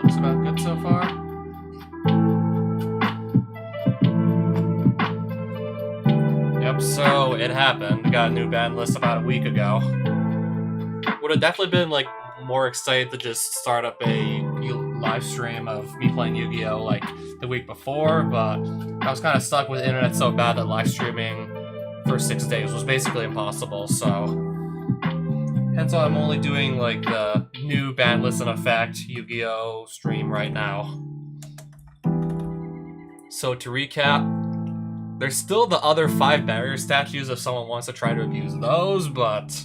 Looks about good so far. Yep, so it happened. Got a new ban list about a week ago. Would have definitely been like more excited to just start up a live stream of me playing Yu-Gi-Oh! Like the week before, but I was kind of stuck with the internet so bad that live streaming for 6 days was basically impossible, so hence why I'm only doing like the new ban list in effect Yu-Gi-Oh! Stream right now. So to recap, there's still the other 5 barrier statues if someone wants to try to abuse those, but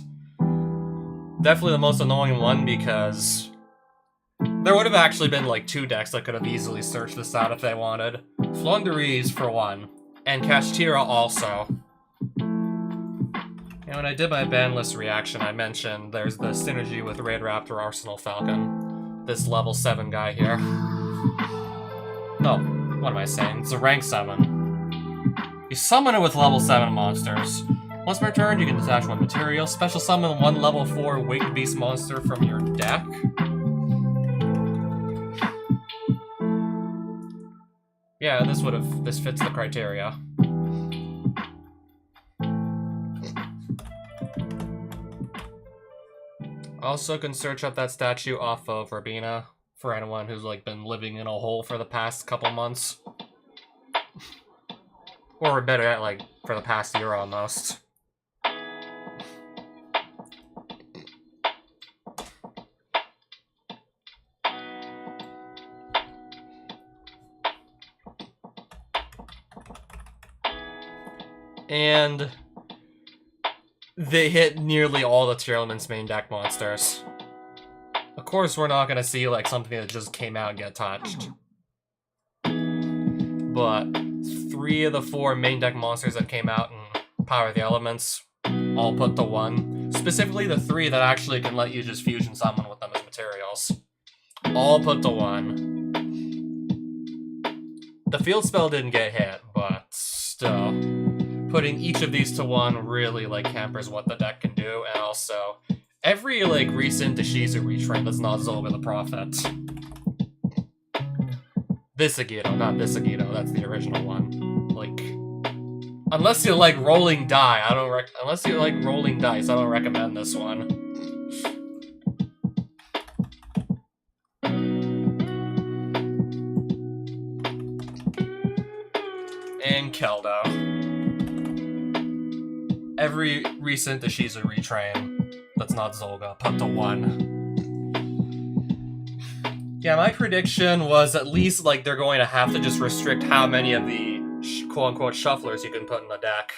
definitely the most annoying one because there would have actually been like 2 decks that could have easily searched this out if they wanted. Flunderies for one, and Kashtira also. And when I did my ban list reaction, I mentioned there's the synergy with Raid Raptor Arsenal Falcon. This level 7 guy here. No, what am I saying? It's a rank 7. You summon it with level 7 monsters. Once per turn, you can detach 1 material. Special summon 1 level 4 Winged Beast monster from your deck. Yeah, this fits the criteria. Also can search up that statue off of Rabina for anyone who's like been living in a hole for the past couple months. Or better yet, like for the past year almost. And they hit nearly all the Tier Element's main deck monsters. Of course, we're not gonna see like something that just came out and get touched. But 3 of the 4 main deck monsters that came out in Power of the Elements all put to 1. Specifically the 3 that actually can let you just fusion summon with them as materials. All put to 1. The field spell didn't get hit, but still. Putting each of these to 1 really like hampers what the deck can do, and also every like recent Ishizu retrain that's not Zolga the Prophet. This Agito, not this Agito, that's the original one. Like, unless you like rolling die, unless you like rolling dice, I don't recommend this one. And Keldo. Every recent Ishizu retrain that's not Zolga, put to 1. Yeah, my prediction was at least like they're going to have to just restrict how many of the quote-unquote shufflers you can put in the deck.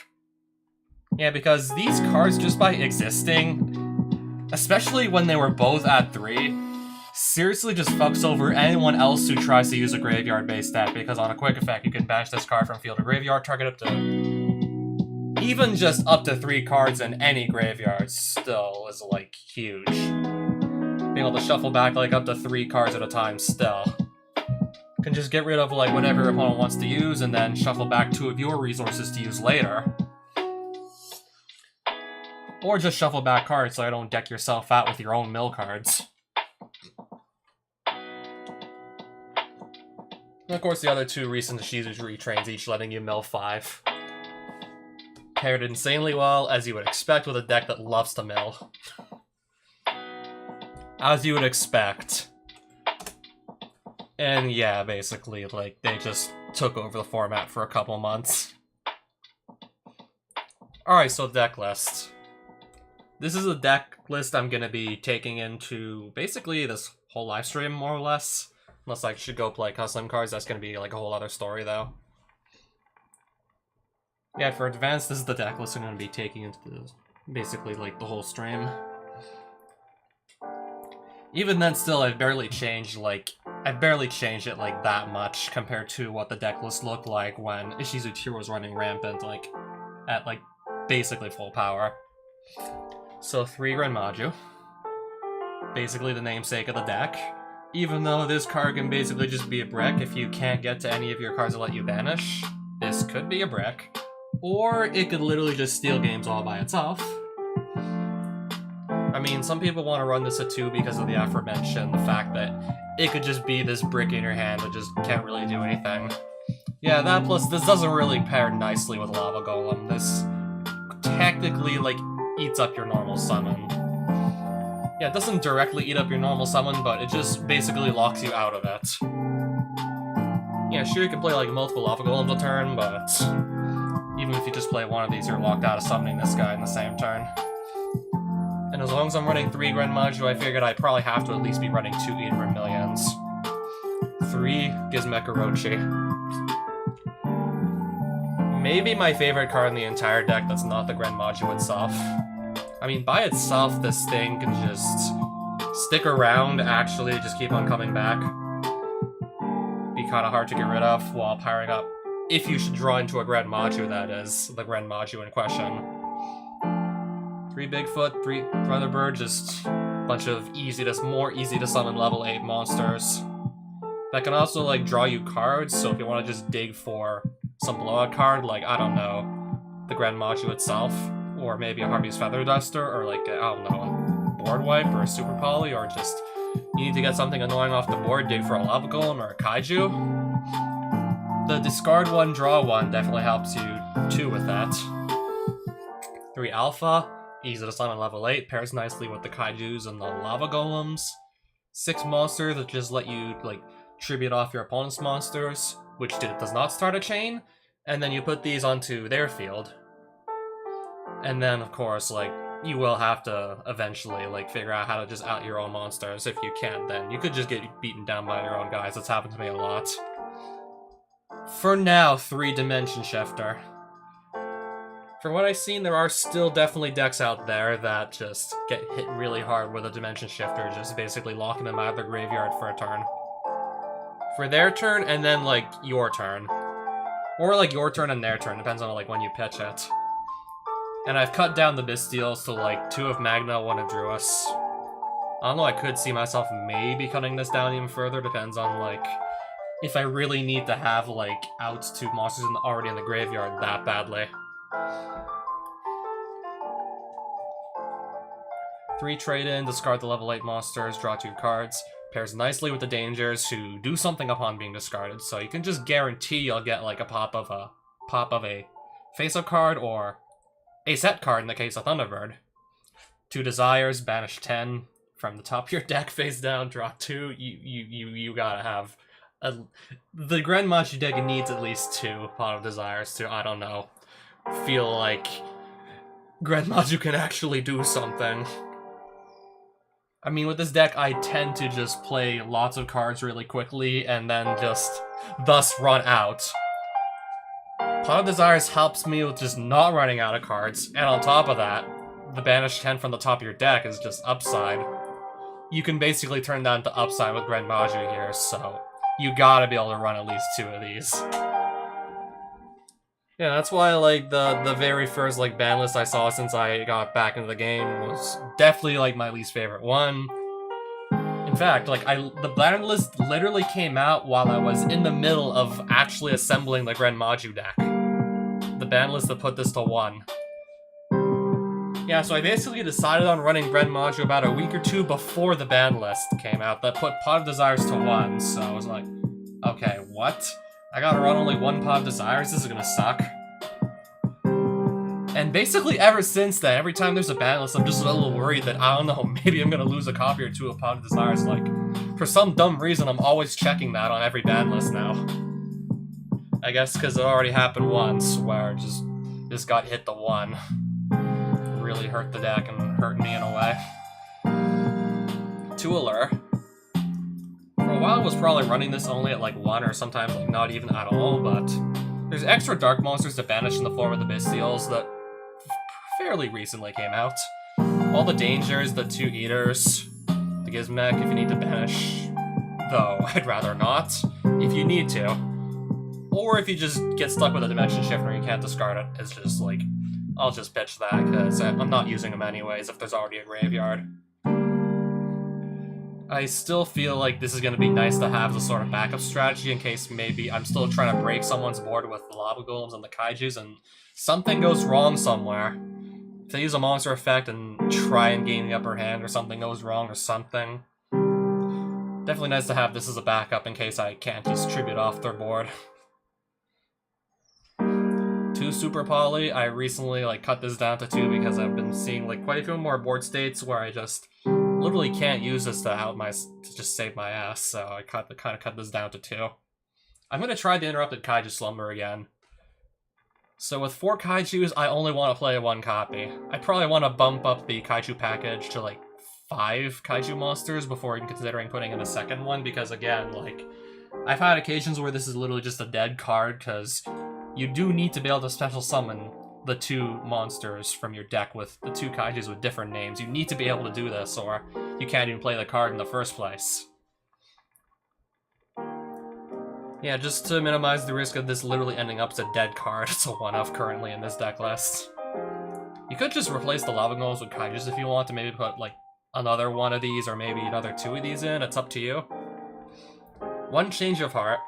Yeah, because these cards, just by existing, especially when they were both at 3, seriously just fucks over anyone else who tries to use a graveyard-based deck, because on a quick effect, you can banish this card from field to graveyard, target up to... Even just up to 3 cards in any graveyard still is, like, huge. Being able to shuffle back, like, up to 3 cards at a time still. Can just get rid of, like, whatever your opponent wants to use, and then shuffle back 2 of your resources to use later. Or just shuffle back cards so I don't deck yourself out with your own mill cards. And of course, the other 2 recent Ishizu retrains, each letting you mill 5. Paired insanely well, as you would expect with a deck that loves to mill. As you would expect. And yeah, basically, like, they just took over the format for a couple months. Alright, so deck list. This is a deck list I'm gonna be taking into basically this whole live stream, more or less. Unless I should go play custom cards, that's gonna be like a whole other story, though. Yeah, for advanced, this is the deck list I'm going to be taking into basically like the whole stream. Even then, still, I've barely changed it like that much compared to what the deck list looked like when Ishizu Tier was running rampant, like at like basically full power. So 3 Gren Maju, basically the namesake of the deck. Even though this card can basically just be a brick if you can't get to any of your cards that let you banish, this could be a brick. Or it could literally just steal games all by itself. I mean, some people want to run this at 2 because of the aforementioned, the fact that it could just be this brick in your hand that just can't really do anything. Yeah, that plus this doesn't really pair nicely with Lava Golem. This technically, like, eats up your normal summon. Yeah, it doesn't directly eat up your normal summon, but it just basically locks you out of it. Yeah, sure, you can play, like, multiple Lava Golems a turn, but even if you just play one of these, you're locked out of summoning this guy in the same turn. And as long as I'm running 3 Gren Maju, I figured I'd probably have to at least be running 2 Eater of Millions. 3 Gizmek Orochi. Maybe my favorite card in the entire deck that's not the Gren Maju itself. I mean, by itself, this thing can just stick around, actually, just keep on coming back. Be kind of hard to get rid of while powering up. If you should draw into a Gren Maju, that is, the Gren Maju in question. 3 Bigfoot, 3 Thunderbird, just a bunch of more easy to summon level 8 monsters. That can also, like, draw you cards, so if you want to just dig for some blowout card, like, I don't know, the Gren Maju itself, or maybe a Harpy's Feather Duster, or like, I don't know, a Board Wipe, or a Super Poly, or just, you need to get something annoying off the board, dig for a Lava Golem, or a Kaiju. The discard 1, draw 1 definitely helps you, too, with that. 3 Alpha, easy to summon level 8, pairs nicely with the Kaijus and the Lava Golems. 6 monsters that just let you, like, tribute off your opponent's monsters, which does not start a chain, and then you put these onto their field. And then, of course, like, you will have to eventually, like, figure out how to just out your own monsters. If you can't, then you could just get beaten down by your own guys. That's happened to me a lot. For now, 3 Dimension Shifter. From what I've seen, there are still definitely decks out there that just get hit really hard with a Dimension Shifter, just basically locking them out of their graveyard for a turn. For their turn, and then, like, your turn. Or, like, your turn and their turn, depends on, like, when you pitch it. And I've cut down the Bystials to, like, 2 of Magna, 1 of Druis. I don't know, I could see myself maybe cutting this down even further, depends on, like, if I really need to have, like, outs to monsters already in the graveyard that badly. 3 trade-in, discard the level 8 monsters, draw 2 cards. Pairs nicely with the Dangers, who do something upon being discarded, so you can just guarantee you'll get, like, a pop of a face-up card, or a set card in the case of Thunderbird. 2 Desires, banish 10 from the top of your deck, face down, draw 2. You gotta have the Gren Maju deck needs at least 2 Pot of Desires to, I don't know, feel like Gren Maju can actually do something. I mean, with this deck, I tend to just play lots of cards really quickly and then just thus run out. Pot of Desires helps me with just not running out of cards, and on top of that, the banish 10 from the top of your deck is just upside. You can basically turn that into upside with Gren Maju here, so you gotta be able to run at least 2 of these. Yeah, that's why, like, the very first, like, ban list I saw since I got back into the game was definitely, like, my least favorite one. In fact, like, the ban list literally came out while I was in the middle of actually assembling the Gren Maju deck. The ban list that put this to 1. Yeah, so I basically decided on running Gren Maju about a week or 2 before the ban list came out that put Pot of Desires to 1, so I was like, okay, what? I gotta run only 1 Pot of Desires? This is gonna suck. And basically ever since then, every time there's a ban list, I'm just a little worried that, I don't know, maybe I'm gonna lose a copy or 2 of Pot of Desires. Like, for some dumb reason, I'm always checking that on every ban list now. I guess because it already happened once, where it just got hit to 1. Really hurt the deck and hurt me in a way. 2 Allure. For a while I was probably running this only at like 1 or sometimes like not even at all, but there's extra dark monsters to banish in the form of the Bystials that fairly recently came out. All the Dangers, the 2 Eaters, the Gizmek if you need to banish, though I'd rather not, if you need to. Or if you just get stuck with a Dimension Shifter and you can't discard it, it's just like, I'll just pitch that, because I'm not using them anyways if there's already a graveyard. I still feel like this is going to be nice to have as a sort of backup strategy in case maybe I'm still trying to break someone's board with the Lava Golems and the Kaijus and something goes wrong somewhere. If they use a monster effect and try and gain the upper hand or something goes wrong or something. Definitely nice to have this as a backup in case I can't just tribute off their board. 2 super poly, I recently like cut this down to 2 because I've been seeing like quite a few more board states where I just literally can't use this to just save my ass, so I kind of cut this down to 2. I'm gonna try the Interrupted Kaiju Slumber again. So with 4 Kaijus, I only want to play 1 copy. I probably want to bump up the Kaiju package to like 5 Kaiju monsters before even considering putting in a second one, because again, like, I've had occasions where this is literally just a dead card, because you do need to be able to special summon the 2 monsters from your deck with the 2 Kaijus with different names. You need to be able to do this, or you can't even play the card in the first place. Yeah, just to minimize the risk of this literally ending up as a dead card, it's a 1-off currently in this deck list. You could just replace the Lava Golems with Kaijus if you want to, maybe put, like, another one of these, or maybe another 2 of these in, it's up to you. 1 Change of Heart.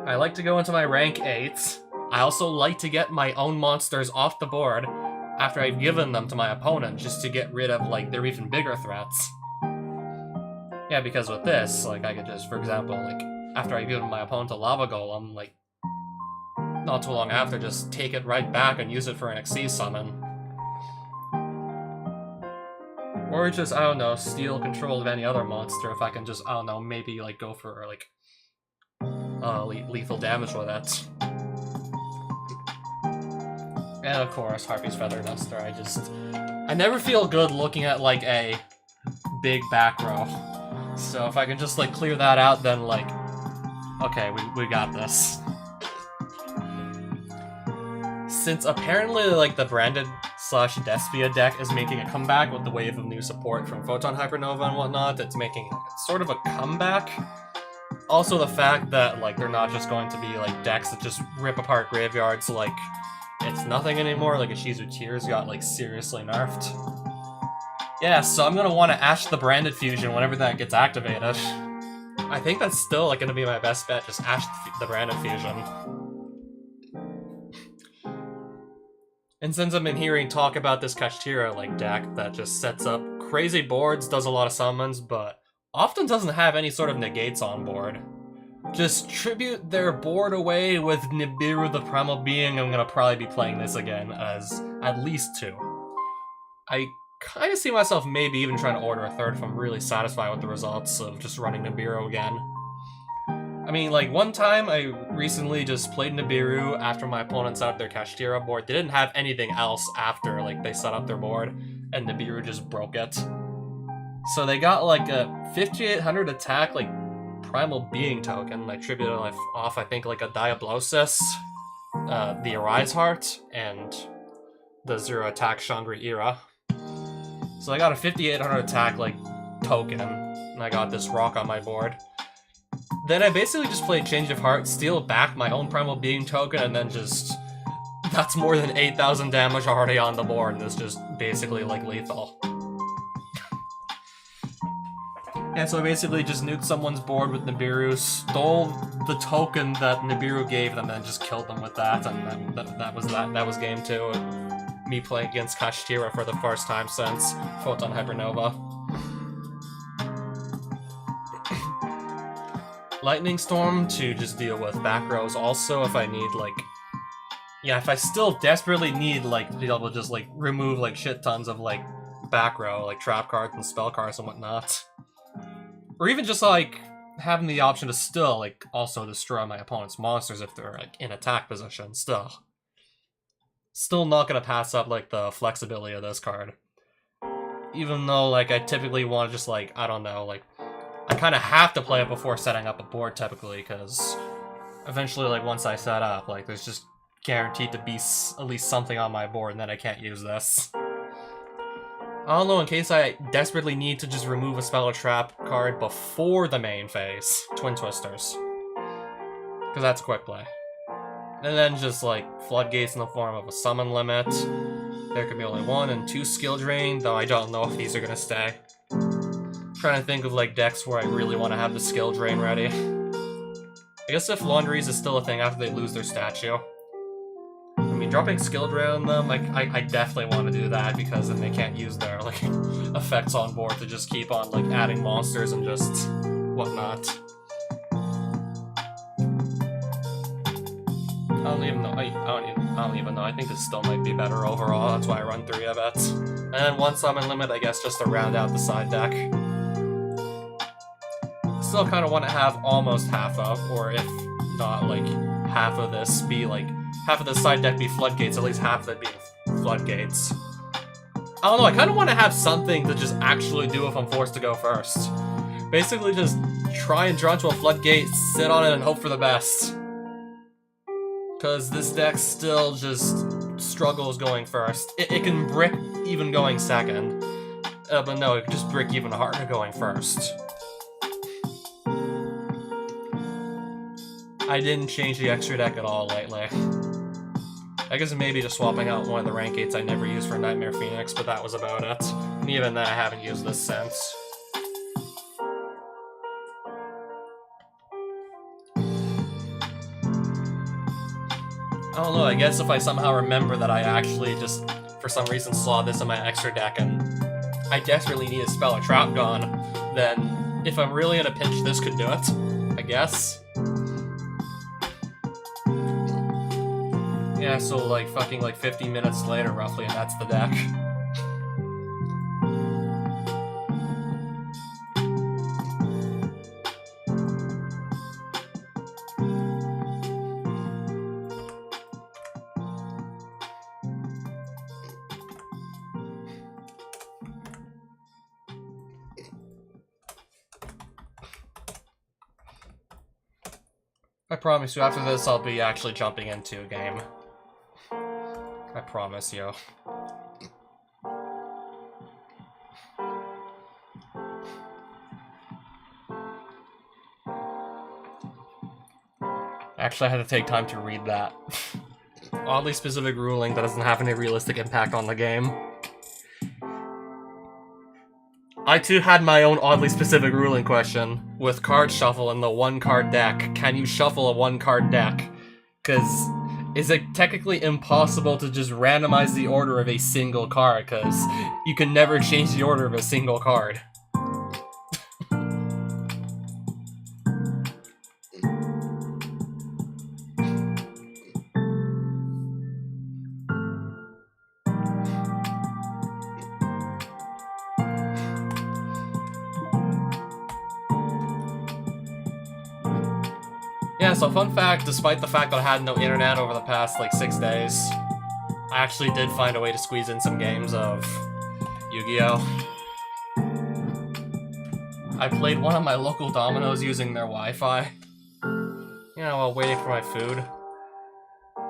I like to go into my rank 8. I also like to get my own monsters off the board after I've given them to my opponent, just to get rid of, like, their even bigger threats. Yeah, because with this, like, I could just, for example, like, after I've given my opponent a Lava Golem, like, not too long after, just take it right back and use it for an Xyz summon. Or just, I don't know, steal control of any other monster if I can just, I don't know, maybe, like, go for, like, lethal damage with it. And of course, Harpy's Feather Duster, I never feel good looking at, like, a big back row. So if I can just, like, clear that out, then, like, okay, we got this. Since apparently, like, the branded /Despia deck is making a comeback with the wave of new support from Photon Hypernova and whatnot, it's making sort of a comeback. Also the fact that, like, they're not just going to be, like, decks that just rip apart graveyards like it's nothing anymore, like a Shizu Tears got, like, seriously nerfed. Yeah, so I'm gonna want to Ash the Branded Fusion whenever that gets activated. I think that's still, like, gonna be my best bet, just Ash the Branded Fusion. And since I've been hearing talk about this Kashtira, like, deck that just sets up crazy boards, does a lot of summons, but often doesn't have any sort of negates on board. Just tribute their board away with Nibiru the Primal Being. I'm gonna probably be playing this again as at least 2. I kind of see myself maybe even trying to order a 3rd if I'm really satisfied with the results of just running Nibiru again. I mean, like, one time I recently just played Nibiru after my opponent set up their Kashtira board. They didn't have anything else after, like, they set up their board, and Nibiru just broke it. So they got, like, a 5800 attack, like, Primal Being token. I tributed off, I think, like, a Diablosis, the Arise Heart, and the 0 attack Shangri Era. So I got a 5800 attack, like, token, and I got this rock on my board. Then I basically just played Change of Heart, steal back my own Primal Being token, and then just... that's more than 8,000 damage already on the board, and it's just basically, like, lethal. Yeah, so I basically just nuked someone's board with Nibiru, stole the token that Nibiru gave them, and then just killed them with that, and then that was game 2. Me playing against Kashtira for the first time since Photon Hypernova. Lightning Storm to just deal with back rows also if I need, like... yeah, if I still desperately need, like, to be able to just, like, remove, like, shit tons of, like, back row, like, trap cards and spell cards and whatnot. Or even just, like, having the option to still, like, also destroy my opponent's monsters if they're, like, in attack position, still. Still not gonna pass up, like, the flexibility of this card. Even though, like, I typically want to just, like, I don't know, like, I kind of have to play it before setting up a board, typically, because eventually, like, once I set up, like, there's just guaranteed to be at least something on my board, and then I can't use this. I don't know, in case I desperately need to just remove a spell or trap card before the main phase, Twin Twisters. Because that's quick play. And then just, like, Floodgates in the form of a summon limit. There could be only 1 and 2 skill drain, though I don't know if these are gonna stay. I'm trying to think of, like, decks where I really want to have the skill drain ready. I guess if Laundries is still a thing after they lose their statue. I mean, dropping skill drain on them, I definitely want to do that, because then they can't use their, like, effects on board to just keep on, like, adding monsters and just whatnot. I don't even know. I don't even know. I think this still might be better overall. That's why I run 3 of it. And then one summon limit, I guess, just to round out the side deck. Still kind of want to have almost half of, or if not, like, half of this be, like, half of the side deck be floodgates, at least half of it being floodgates. I don't know, I kind of want to have something to just actually do if I'm forced to go first. Basically just try and draw into a floodgate, sit on it, and hope for the best. Because this deck still just struggles going first. It can brick even going second. But no, it can just brick even harder going first. I didn't change the extra deck at all lately. I guess maybe just swapping out one of the rank 8s I never used for Nightmare Phoenix, but that was about it. And even then, I haven't used this since. I don't know, I guess if I somehow remember that I actually just, for some reason, saw this in my extra deck and I desperately need to spell a Trap Gun, then if I'm really in a pinch, this could do it, I guess. Yeah, so like fucking like 50 minutes later roughly, and that's the deck. I promise you, after this I'll be actually jumping into a game. I promise you. Actually, I had to take time to read that. Oddly specific ruling that doesn't have any realistic impact on the game. I too had my own oddly specific ruling question. With card shuffle in the 1-card deck, can you shuffle a 1-card deck? Because is it technically impossible to just randomize the order of a single card? Because you can never change the order of a single card. Yeah, so fun fact, despite the fact that I had no internet over the past, like, 6 days, I actually did find a way to squeeze in some games of Yu-Gi-Oh! I played one of my local dominoes using their Wi-Fi. You know, while waiting for my food.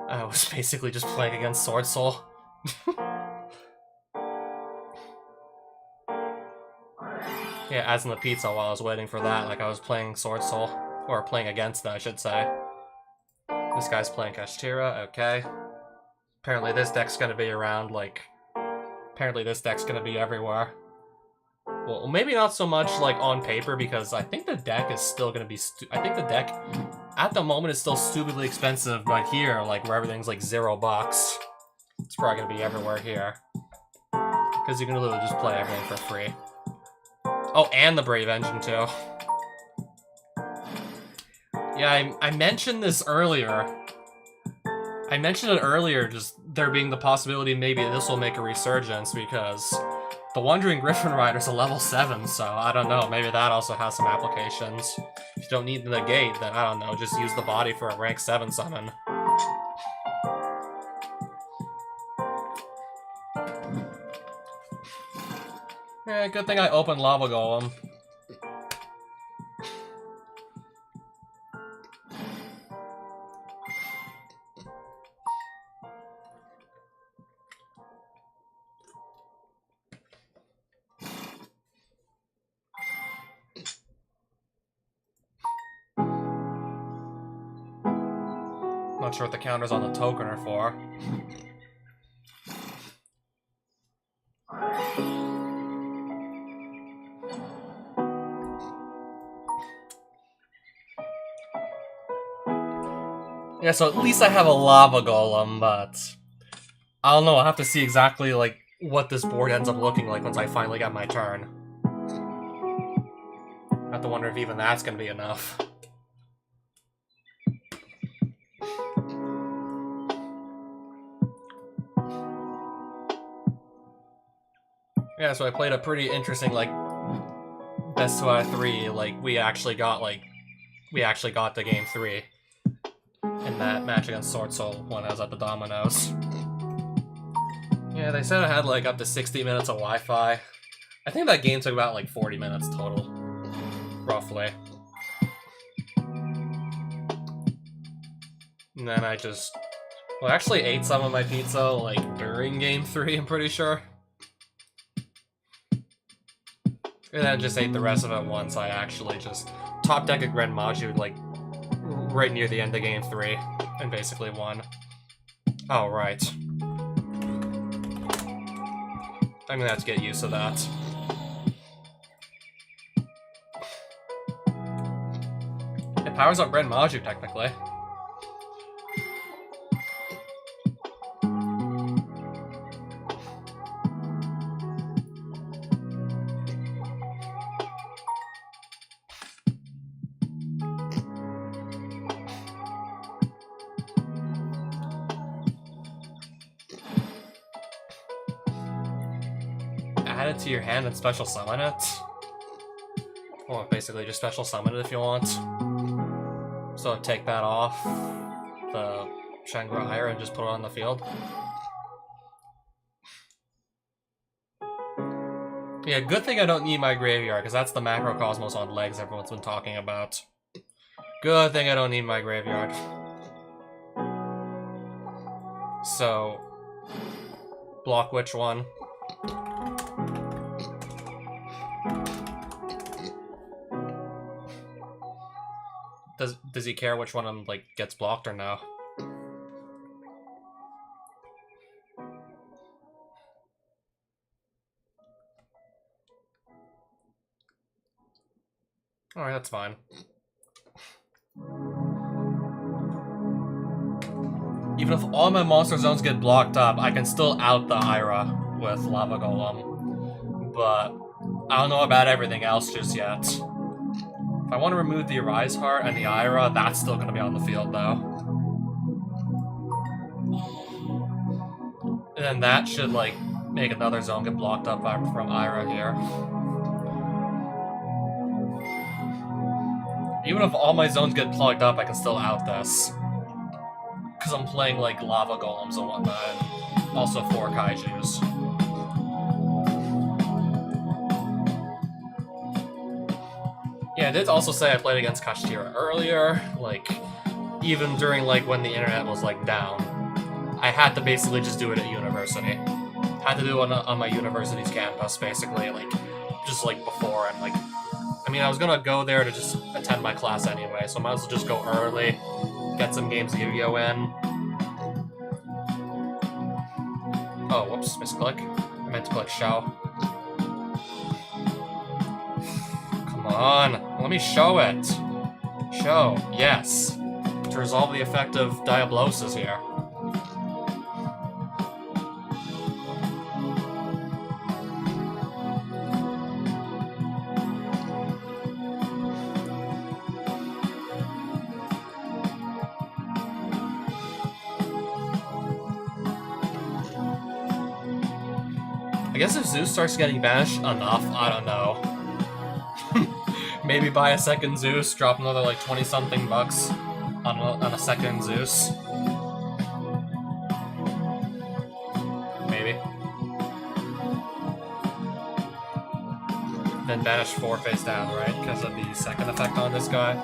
I was basically just playing against Sword Soul. Yeah, as in the pizza while I was waiting for that, like I was playing Sword Soul. Or playing against them, I should say. This guy's playing Kashtira, okay. Apparently this deck's gonna be around, like... Apparently this deck's gonna be everywhere. Well, maybe not so much, like, on paper, because I think the deck is still gonna be I think the deck, at the moment, is still stupidly expensive, but here, like, where everything's, like, $0, it's probably gonna be everywhere here. Because you can literally just play everything for free. Oh, and the Brave Engine, too. Yeah, I mentioned this earlier. I mentioned it earlier, just there being the possibility maybe this will make a resurgence, because the Wandering Griffin Rider's a level 7, so I don't know, maybe that also has some applications. If you don't need the negate, then I don't know, just use the body for a rank 7 summon. Yeah, good thing I opened Lava Golem. Not sure what the counters on the token are for. Yeah, so at least I have a Lava Golem, but I don't know, I'll have to see exactly, like, what this board ends up looking like once I finally get my turn. I have to wonder if even that's gonna be enough. Yeah, so I played a pretty interesting, like, best two out of three. Like, we actually got the game 3 in that match against Sword Soul when I was at the Domino's. Yeah, they said I had, like, up to 60 minutes of Wi-Fi. I think that game took about, like, 40 minutes total. Roughly. And then I just... Well, I actually ate some of my pizza, like, during Game 3, I'm pretty sure. And then just ate the rest of it once I actually just top deck a Gren Maju, like, right near the end of Game 3, and basically won. Oh, right. I'm gonna have to get used to that. It powers up Gren Maju, technically. Add it to your hand and special summon it. Or basically just special summon it if you want. So take that off the Shangri-La and just put it on the field. Yeah, good thing I don't need my graveyard, because that's the Macrocosmos on legs everyone's been talking about. Good thing I don't need my graveyard. So, block which one? Does he care which one of them, like, gets blocked or no? Alright, that's fine. Even if all my monster zones get blocked up, I can still out the Ira with Lava Golem. But I don't know about everything else just yet. If I want to remove the Arise Heart and the Ira, that's still going to be on the field, though. And then that should, like, make another zone get blocked up from Ira here. Even if all my zones get plugged up, I can still out this. Because I'm playing, like, Lava Golems and whatnot, and also 4 Kaijus. Yeah, I did also say I played against Kashtira earlier, like, even during, like, when the internet was, like, down. I had to basically just do it at university. Had to do it on my university's campus, basically, like, just, like, before, and, like, I mean, I was gonna go there to just attend my class anyway, so I might as well just go early, get some games of Yu-Gi-Oh! In. Oh, whoops, misclick. I meant to click show. Come on, let me show it. Show, yes. To resolve the effect of Diablosis here. I guess if Zeus starts getting banished enough, I don't know. Maybe buy a second Zeus, drop another like 20-something bucks on a second Zeus. Maybe. Then banish 4 face down, right? Because of the second effect on this guy.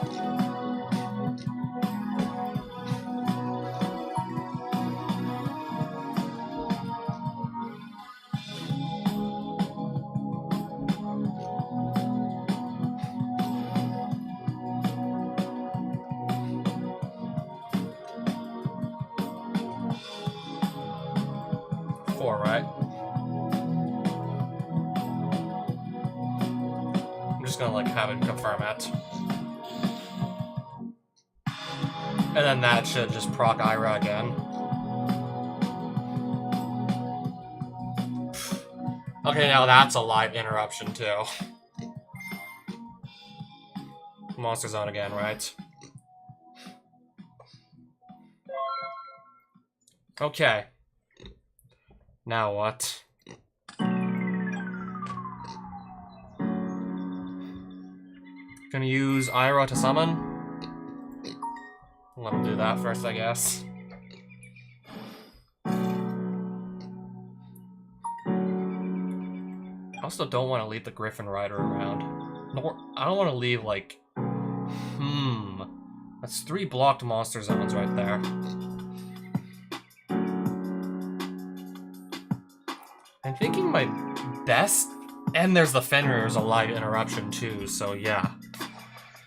Right? I'm just gonna like have it confirm it. And then that should just proc Ira again. Okay, now that's a live interruption, too. Monster Zone again, right? Okay. Now what? Gonna use Iroh to summon? Let him do that first, I guess. I also don't want to leave the Griffin Rider around. I don't want to leave, like... That's 3 blocked monster zones right there. I'm thinking my best... And there's the Fenrir's a live interruption, too, so yeah.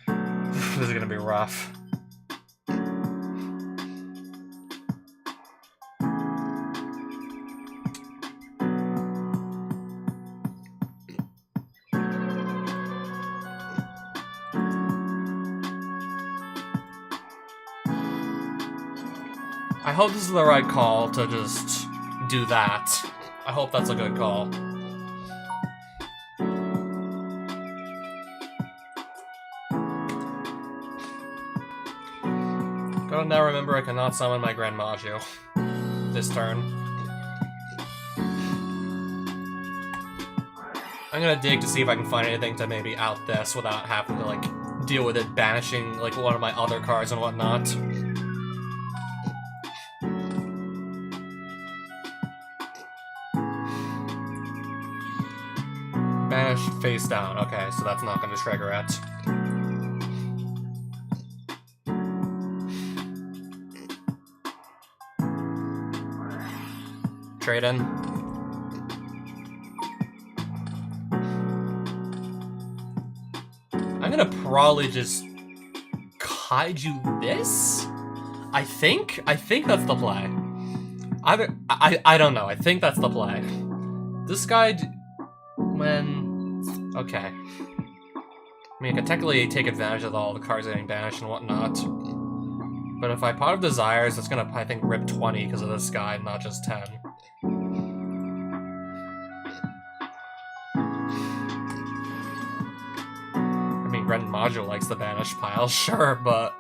This is gonna be rough. I hope this is the right call to just do that. I hope that's a good call. Gotta now remember I cannot summon my Gren Maju this turn. I'm gonna dig to see if I can find anything to maybe out this without having to, like, deal with it banishing, like, one of my other cards and whatnot. Banish face down. Okay, so that's not gonna trigger it. Trade in. I'm gonna probably just kaiju this? I think that's the play. I don't know. I think that's the play. This guy, okay. I mean, I could technically take advantage of all the cards getting banished and whatnot. But if I Pot of Desires, it's gonna, I think, rip 20 because of this guy, not just 10. I mean, Gren Maju likes the banish pile, sure, but...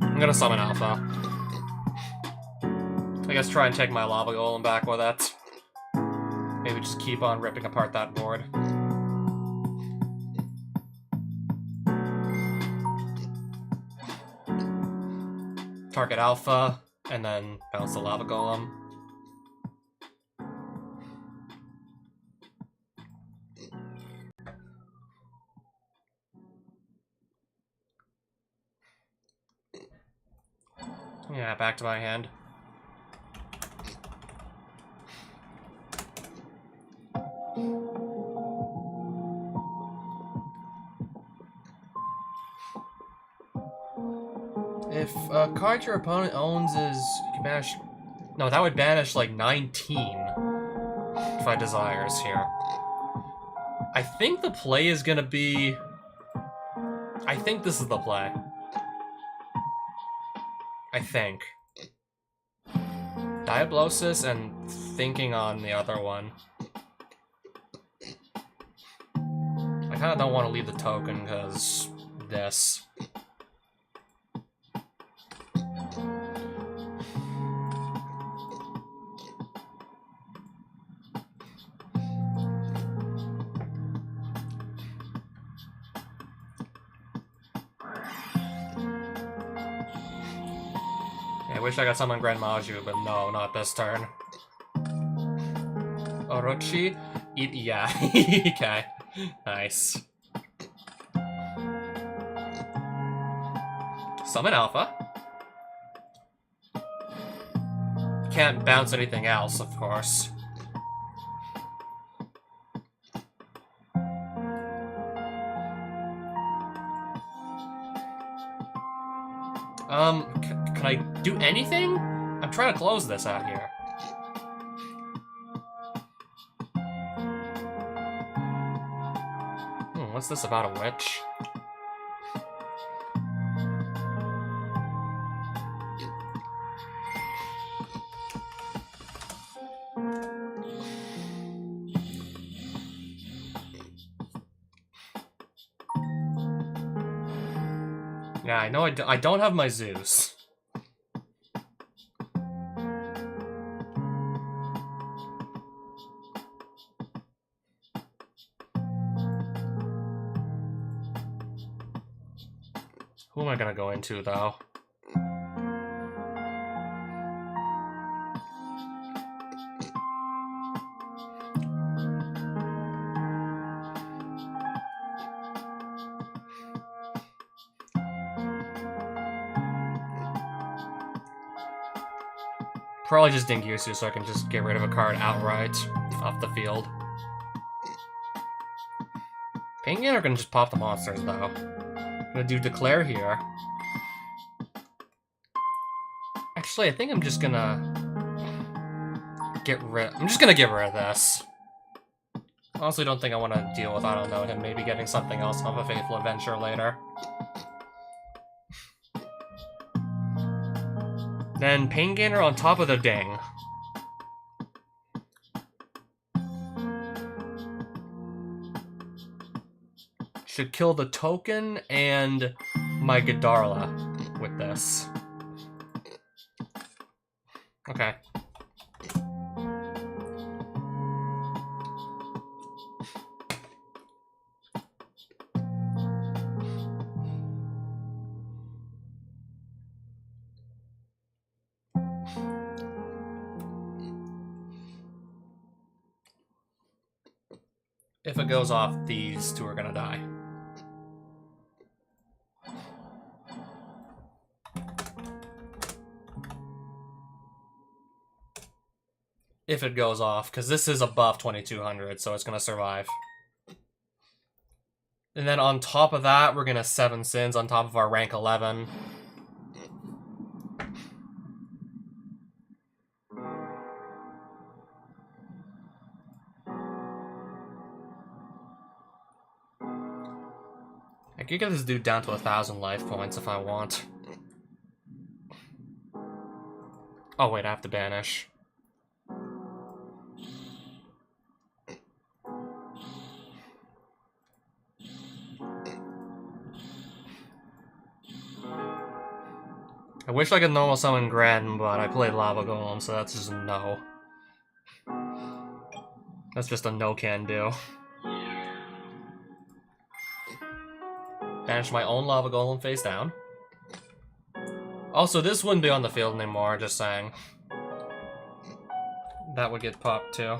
I'm gonna summon Alpha. I guess try and take my Lava Golem back with it. Maybe just keep on ripping apart that board. Target Alpha, and then bounce the Lava Golem. Yeah, back to my hand. If a card your opponent owns is... You can banish... No, that would banish, like, 19. If I Desires here. I think the play is gonna be... I think this is the play. I think. Diablosis and thinking on the other one. I kinda don't want to leave the token, because... this. I wish I got someone Gren Maju, but no, not this turn. Orochi? Yeah. Okay. Nice. Summon Alpha. Can't bounce anything else, of course. Can I do anything? I'm trying to close this out here. What's this about a witch? Yeah, I know I don't have my Zeus. Who am I gonna go into, though? Probably just Dingyusu so I can just get rid of a card outright off the field. Penguin are gonna just pop the monsters, though. I'm gonna do Declare here. Actually, I think I'm just gonna get rid of this. Honestly, don't think I want to deal with, I don't know, him maybe getting something else off a Faithful Adventure later. Then Pain Gainer on top of the Ding. Should kill the token and my Godarla with this. Okay. If it goes off, these two are gonna die. If it goes off, because this is above 2200, so it's gonna survive. And then on top of that, we're gonna 7 Sins on top of our rank 11. I could get this dude down to 1,000 life points if I want. Oh wait, I have to banish. I wish I could normal summon Gren, but I played Lava Golem, so that's just a no. That's just a no can do. Banish my own Lava Golem face down. Also, this wouldn't be on the field anymore, just saying. That would get popped too.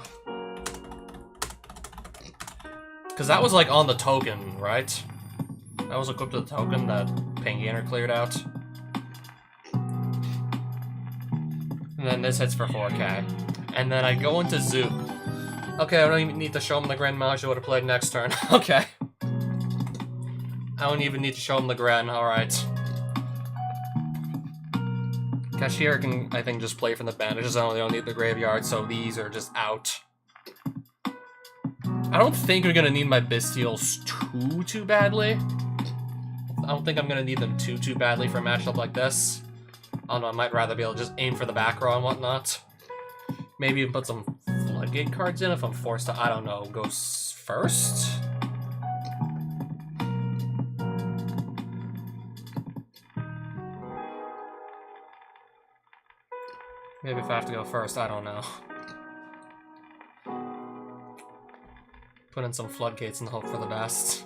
Because that was like on the token, right? That was equipped to the token that Pengainer cleared out. And then this hits for 4k. And then I go into Zoo. Okay, I don't even need to show him the Gren Maju would have played next turn. Okay. I don't even need to show him the Gren, alright. Cashier can, I think, just play from the bandages. I don't need the graveyard, so these are just out. I don't think we're gonna need my Bestials too badly. I don't think I'm gonna need them too badly for a matchup like this. I don't know, I might rather be able to just aim for the back row and whatnot. Maybe even put some Floodgate cards in if I'm forced to, I don't know, go first? Maybe if I have to go first, I don't know. Put in some Floodgates and hope for the best.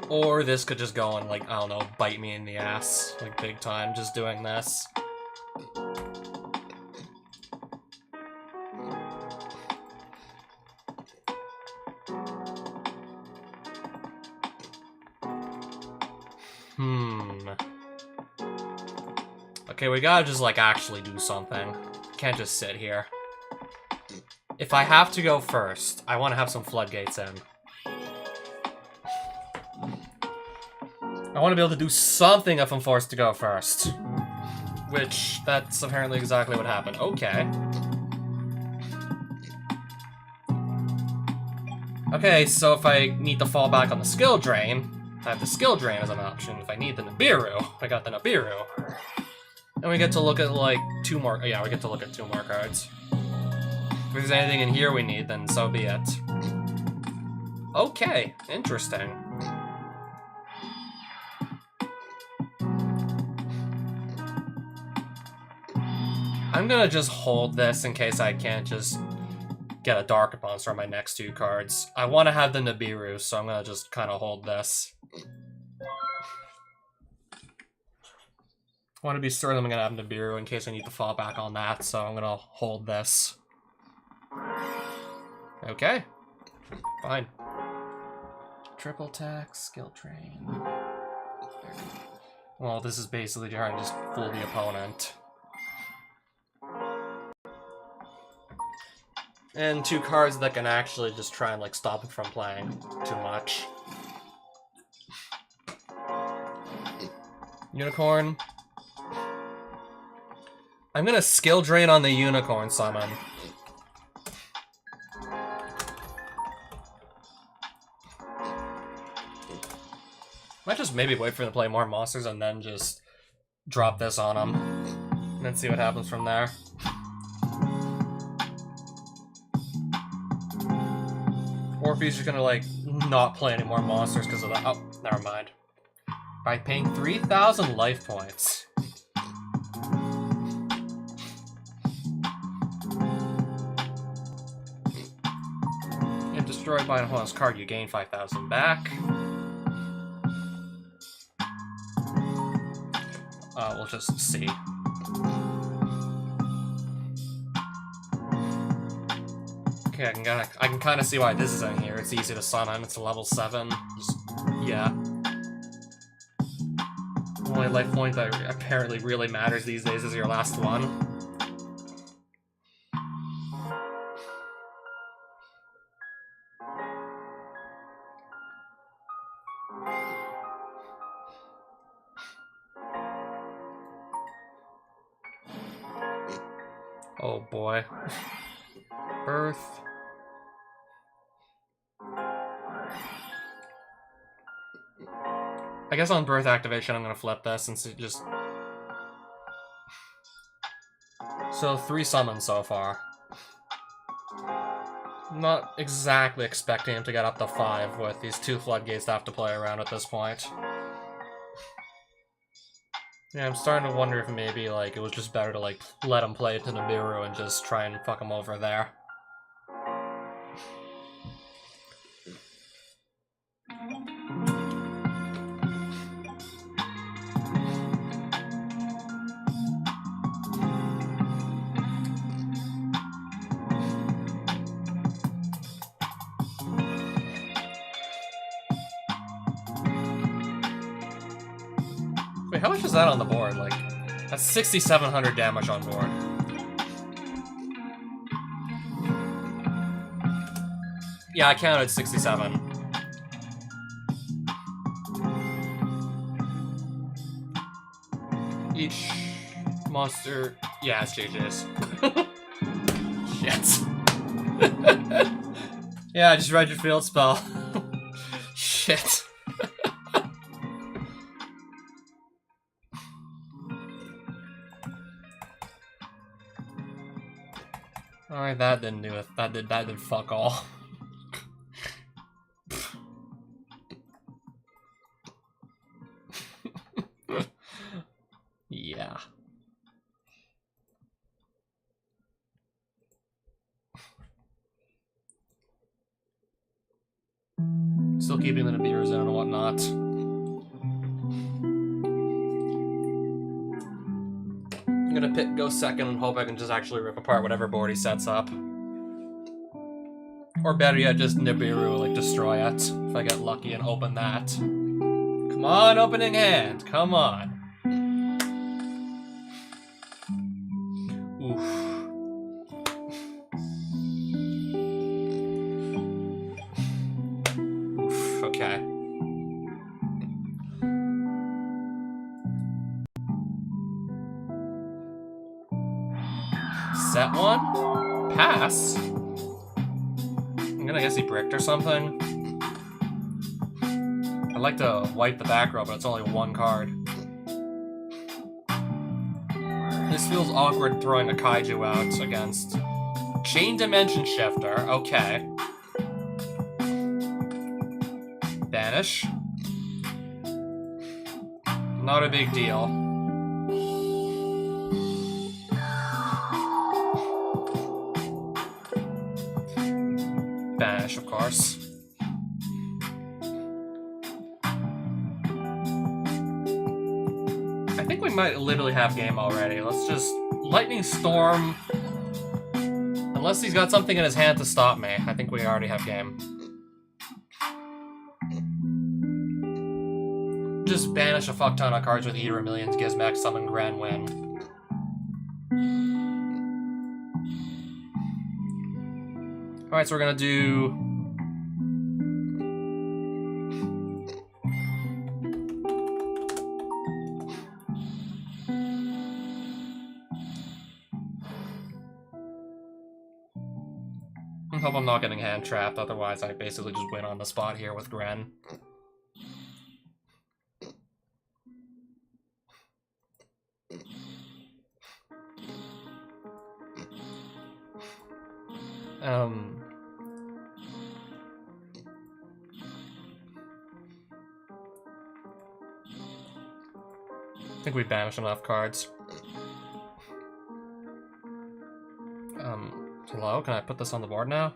Or this could just go and, like, I don't know, bite me in the ass, like, big time, just doing this. Okay, we gotta just, like, actually do something. Can't just sit here. If I have to go first, I want to have some Floodgates in. I want to be able to do something if I'm forced to go first. Which, that's apparently exactly what happened. Okay. Okay, so if I need to fall back on the skill drain, I have the skill drain as an option. If I need the Nibiru, I got the Nibiru. And we get to look at, like, 2 more... Yeah, we get to look at 2 more cards. If there's anything in here we need, then so be it. Okay, interesting. I'm gonna just hold this in case I can't just get a Dark Monster on my next two cards. I want to have the Nibiru, so I'm gonna just kind of hold this. I want to be certain I'm gonna have Nibiru in case I need to fall back on that, so I'm gonna hold this. Okay. Fine. Triple attack, skill train. Well, this is basically trying to just fool the opponent. And two cards that can actually just try and like stop him from playing too much. Unicorn. I'm gonna skill drain on the Unicorn summon. Might just maybe wait for him to play more monsters and then just drop this on him. And then see what happens from there. Or if he's just gonna like not play any more monsters because of that. Oh, never mind. By paying 3,000 life points. If destroyed by an opponent's card, you gain 5,000 back. We'll just see. Okay, I can kind of see why this is in here. It's easy to summon. It's a level 7. Just, yeah. The only life point that apparently really matters these days is your last one. Oh boy. Birth. I guess on birth activation I'm gonna flip this since it just... So 3 summons so far. Not exactly expecting him to get up to 5 with these 2 floodgates to have to play around at this point. Yeah, I'm starting to wonder if maybe, like, it was just better to, like, let him play to Nibiru and just try and fuck him over there. Wait, how much is that on the board? Like, that's 6,700 damage on board. Yeah, I counted 67. Each monster... Yeah, it's JJ's. Shit. Yeah, I just read your field spell. Shit. Alright, that didn't do it. That did fuck all. Yeah. Still keeping the Nibiru zone and whatnot. I'm gonna go second and hope I can just actually rip apart whatever board he sets up. Or better yet, just Nibiru, like, destroy it, if I get lucky and open that. Come on, opening hand, come on. Oof. Oof, okay. Set one? Pass? I'm gonna guess he bricked or something. I'd like to wipe the back row, but it's only 1 card. This feels awkward throwing a kaiju out against Chain Dimension Shifter. Okay. Banish. Not a big deal. Banish, of course. I think we might literally have game already. Let's just... Lightning Storm... Unless he's got something in his hand to stop me, I think we already have game. Just banish a fuck ton of cards with Eater of Millions, Gizmek, Summon, Grand Win. Alright, so we're gonna do... I hope I'm not getting hand trapped, otherwise I basically just win on the spot here with Gren. I think we banished enough cards. Hello? Can I put this on the board now?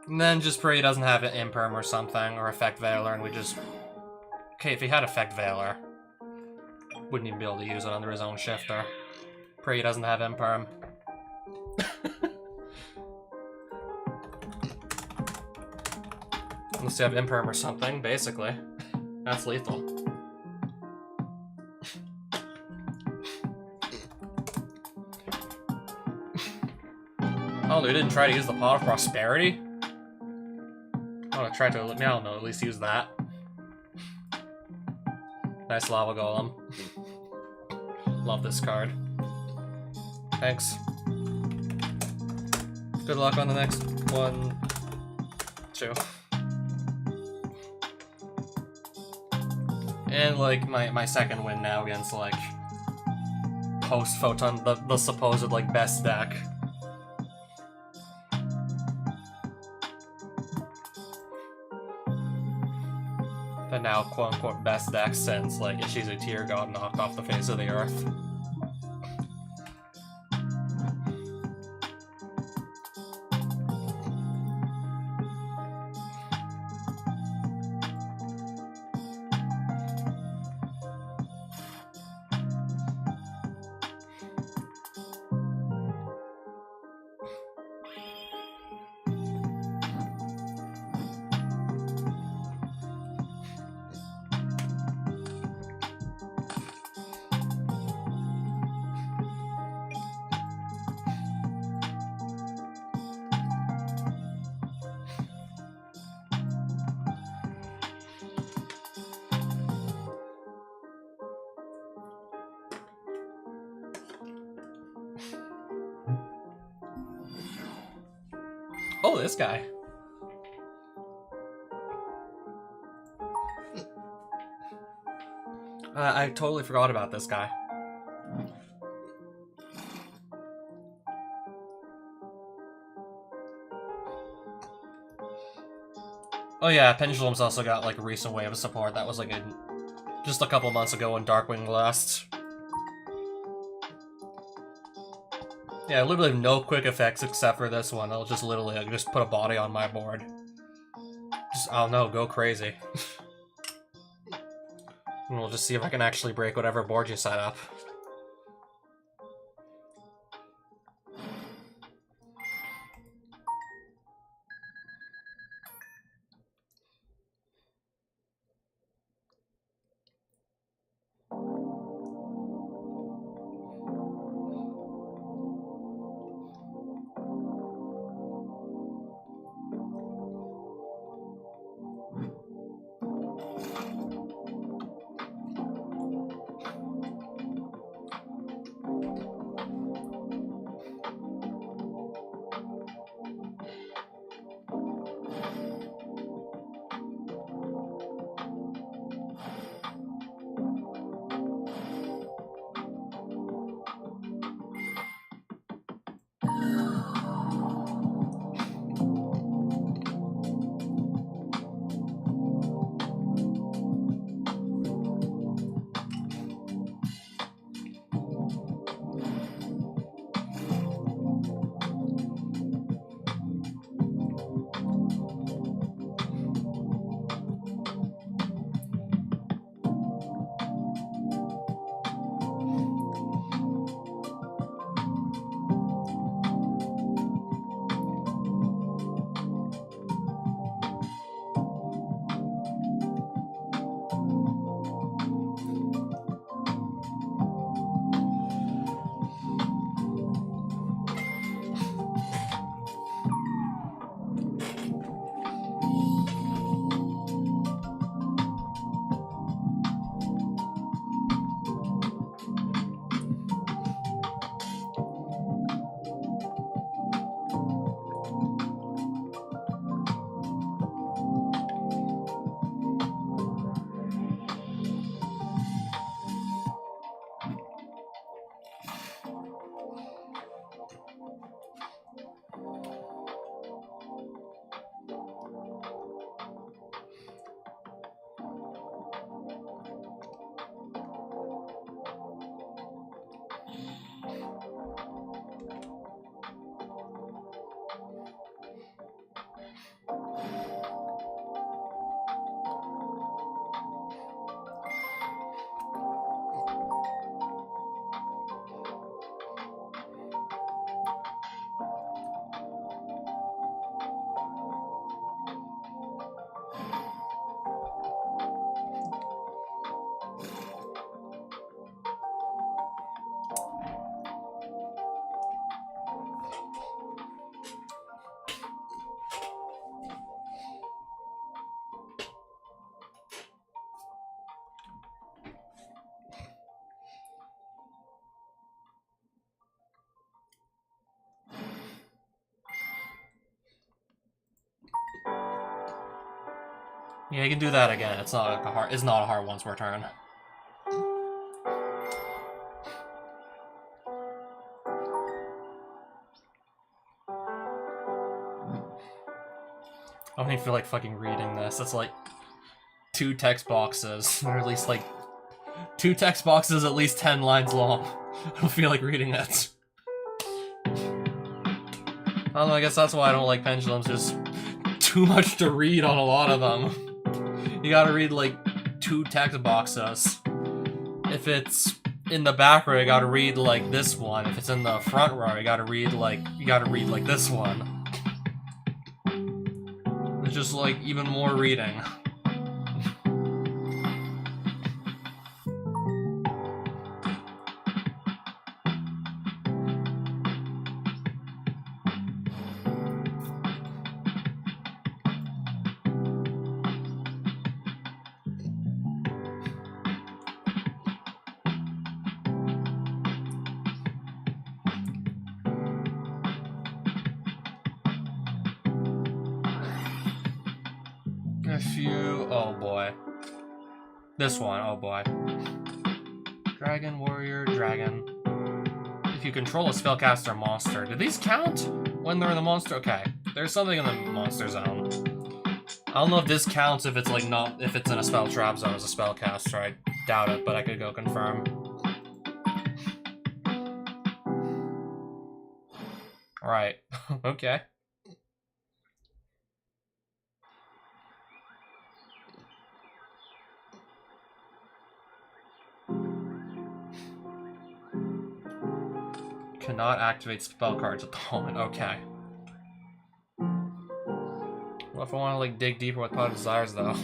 And then just pray he doesn't have an Imperm or something, or Effect Veiler, and we just... Okay, if he had Effect Veiler, wouldn't even be able to use it under his own shifter. Pray he doesn't have Imperm. Unless you have Imperm or something, basically. That's lethal. Oh, they didn't try to use the Pot of Prosperity? I would have tried to, I don't know, at least use that. Nice Lava Golem. Love this card. Thanks. Good luck on the next one, too. And, like, my second win now against, like, post-Photon, the supposed, like, best deck. The now quote-unquote best deck since, like, Ishizu Tier got knocked off the face of the earth. Oh, this guy. I totally forgot about this guy. Oh yeah, Pendulum's also got like a recent wave of support. That was like just a couple months ago when Darkwing last. Yeah, literally no quick effects except for this one. I'll just literally just put a body on my board. Just, oh no, go crazy. And we'll just see if I can actually break whatever board you set up. Yeah, you can do that again. It's not a hard. It's not a hard once per turn. I don't even feel like fucking reading this. It's like 2 text boxes, or at least like 2 text boxes, at least 10 lines long. I don't feel like reading it. I don't know. I guess that's why I don't like pendulums. Just too much to read on a lot of them. You gotta read like 2 text boxes. If it's in the back row, you gotta read like this one. If it's in the front row, you gotta read like this one. It's just like even more reading. If you... oh boy. This one, oh boy. Dragon, warrior, dragon. If you control a spellcaster monster. Do these count when they're in the monster? Okay. There's something in the monster zone. I don't know if this counts if it's like not... if it's in a spell trap zone as a spellcaster. I doubt it, but I could go confirm. Alright. Okay. Cannot activate spell cards at the moment. Okay. What if I want to like dig deeper with Pot of Desires though?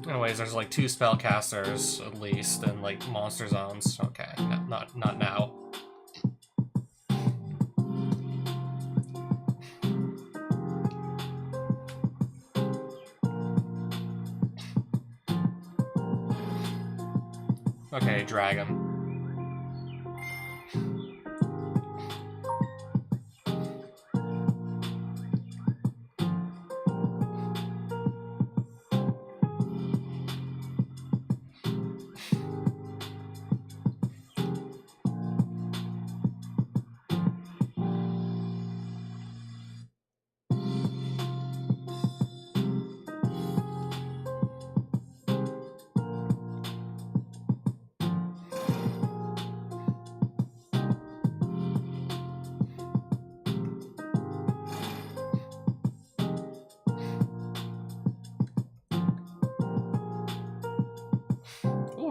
Anyways, there's like 2 spellcasters at least in like monster zones. Okay, not now. Okay, dragon.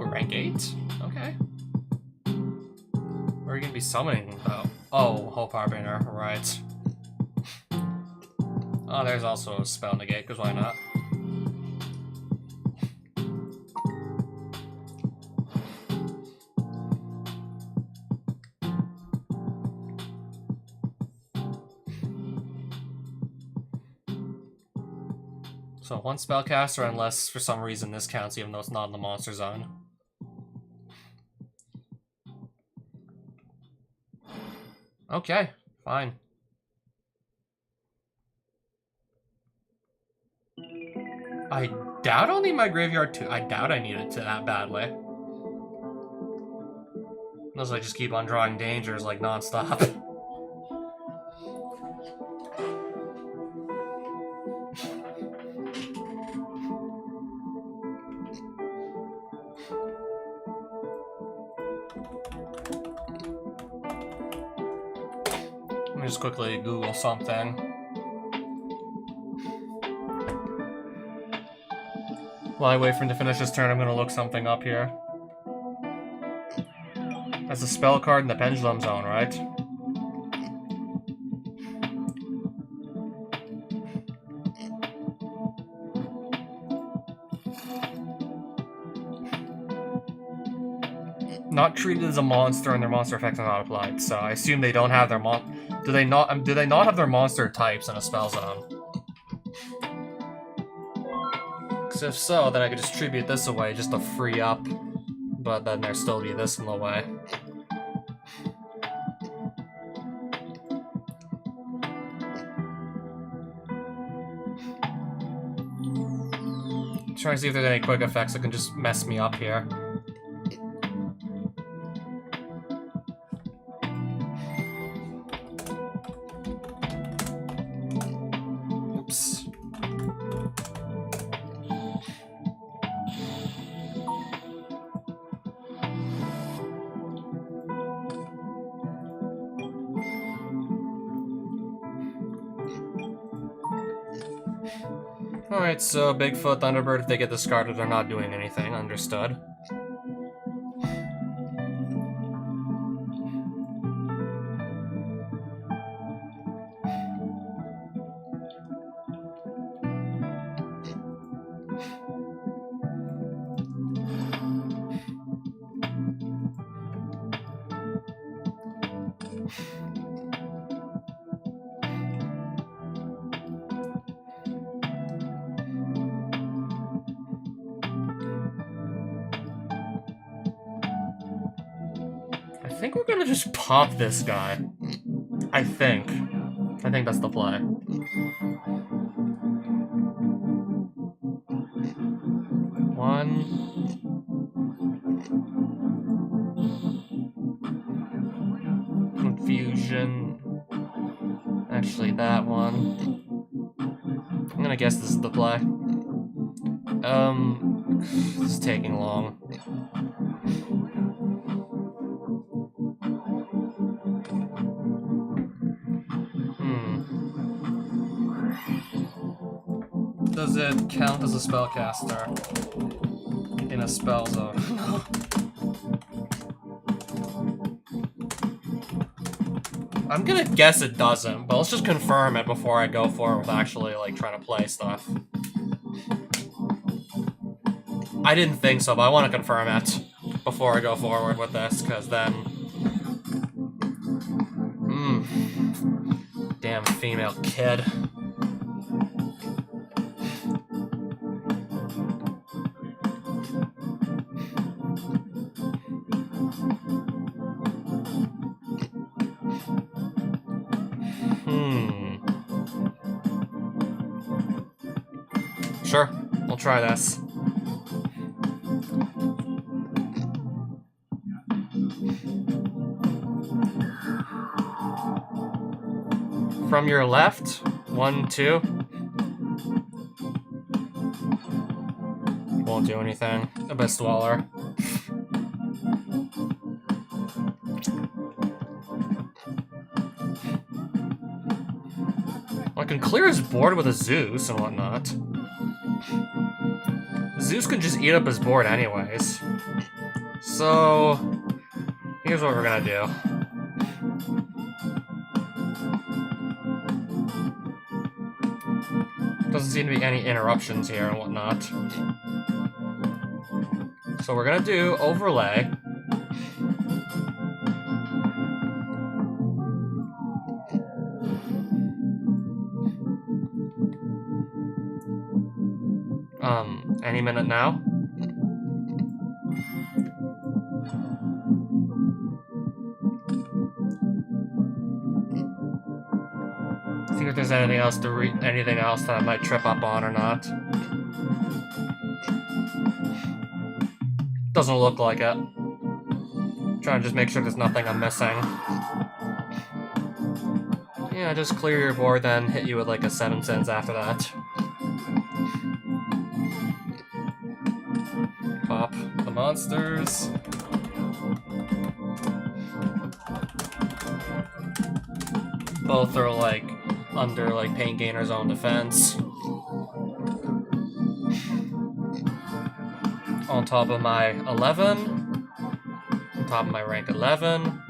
Rank 8? Okay. Where are you gonna be summoning though? Oh, Hope Harbinger, right. Oh, there's also a spell negate, because why not? So 1 spellcaster, unless for some reason this counts even though it's not in the monster zone. Okay, fine. I doubt I'll need my graveyard too. I doubt I need it to that badly. Unless I just keep on drawing dangers like non-stop. Let me just quickly Google something. While I wait for him to finish his turn, I'm gonna look something up here. That's a spell card in the Pendulum Zone, right? not treated as a monster and their monster effects are not applied. So I assume they don't have their do they not have their monster types in a spell zone? Because if so, then I could just tribute this away just to free up, but then there'd still be this in the way. Trying to see if there's any quick effects that can just mess me up here. Oops. Alright, so Bigfoot, Thunderbird, if they get discarded, they're not doing anything. Understood. I think we're gonna just pop this guy. I think that's the play. One. Confusion. Actually, that one. I'm gonna guess this is the play. This is taking long. Does it count as a spellcaster in a spell zone? I'm gonna guess it doesn't, but let's just confirm it before I go forward with actually, like, trying to play stuff. I didn't think so, but I want to confirm it before I go forward with this, because then... Damn female kid. Sure, we'll try this. From your left, 1, 2. Won't do anything. Abyss Dweller. I can clear his board with a Zeus and whatnot. Zeus can just eat up his board anyways. So, here's what we're gonna do. Doesn't seem to be any interruptions here and whatnot. So we're gonna do overlay. Any minute now. See if there's anything else that I might trip up on or not. Doesn't look like it. Trying to just make sure there's nothing I'm missing. Yeah, just clear your board, then hit you with like a 7 cents after that. Pop the monsters. Both are like under like Pain Gainer's own defense. On top of my 11. On top of my rank 11.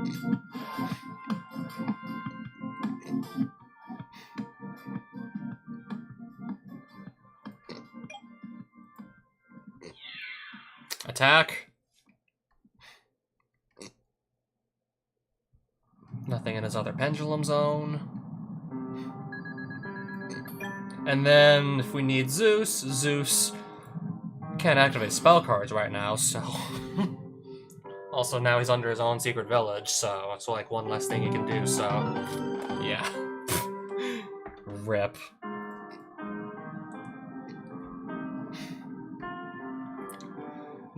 Attack. nothing in his other pendulum zone. And then, if we need Zeus can't activate spell cards right now, so... Also, now he's under his own secret village, so it's like one less thing he can do, so... Yeah. Rip.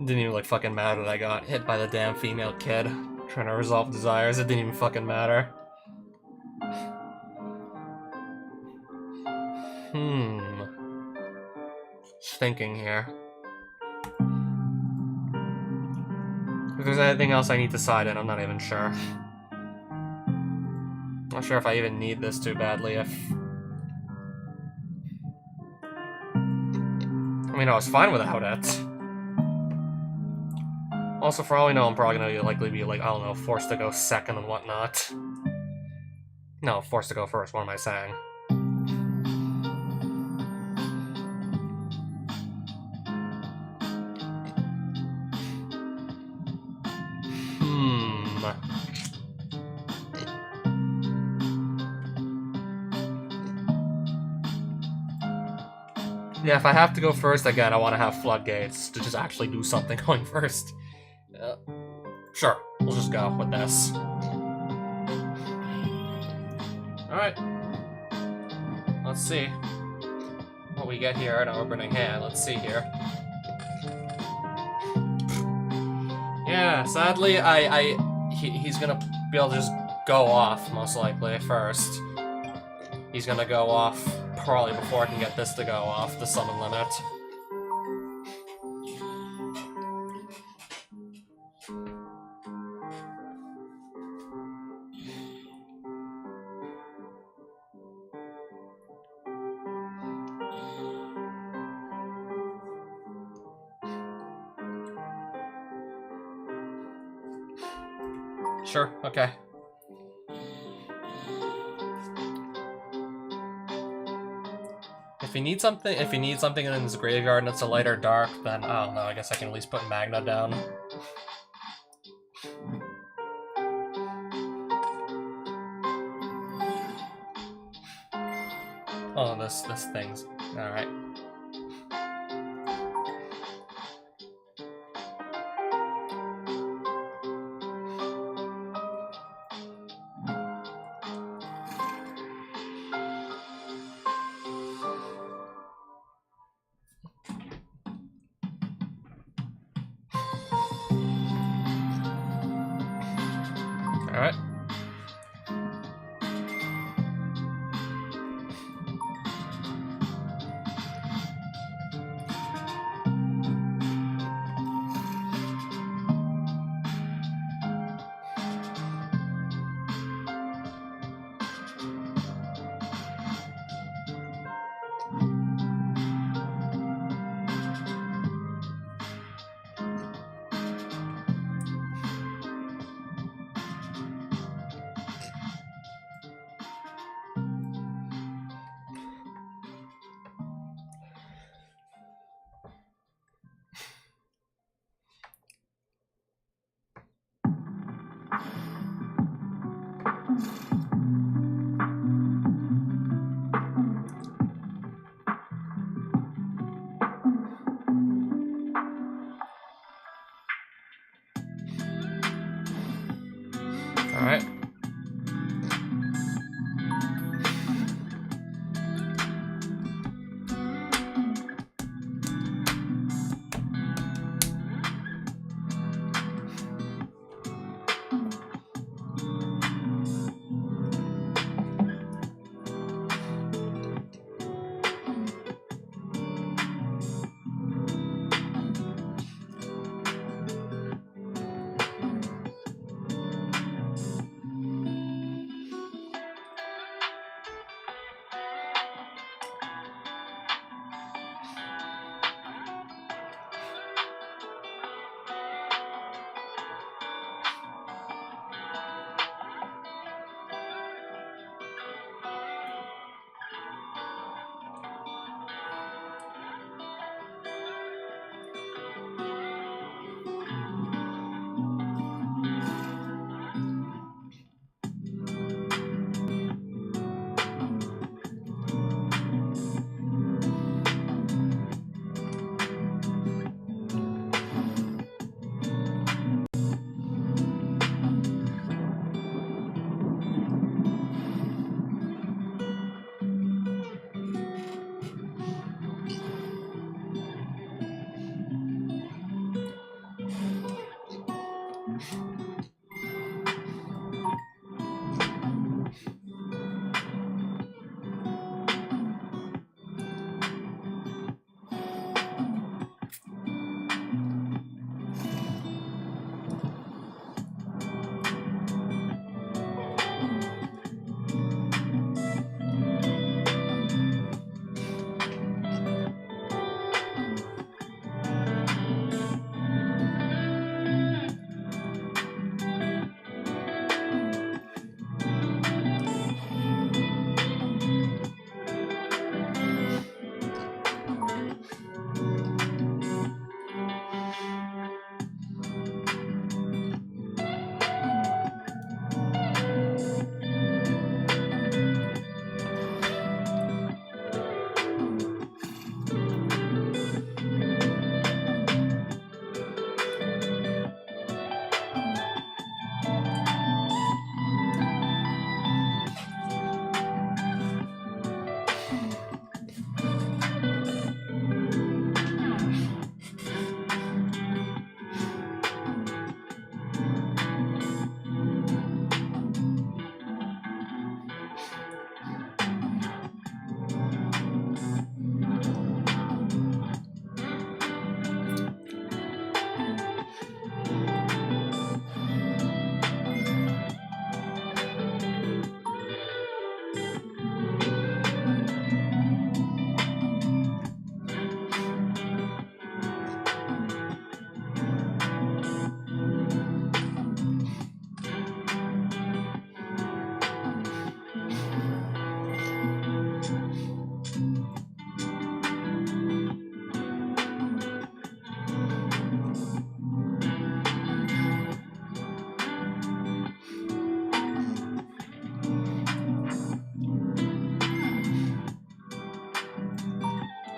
Didn't even, like, fucking matter that I got hit by the damn female kid trying to resolve desires. It didn't even fucking matter. Just thinking here. If there's anything else I need to side in, I'm not even sure. Not sure if I even need this too badly, if... I mean, I was fine without it. Also, for all we know, I'm probably gonna likely be, like, I don't know, forced to go second and whatnot. No, forced to go first, what am I saying? Yeah, if I have to go first, again, I want to have floodgates to just actually do something going first. Sure, we'll just go with this. Alright. Let's see what we get here in our opening hand. Let's see here. Yeah, sadly, he's gonna be able to just go off, most likely, first. He's gonna go off probably before I can get this to go off, the summon limit. Sure, okay. If he needs something in his graveyard and it's a light or dark, then I don't know, I guess I can at least put Magna down. Oh, this thing's alright. Alright. Alright.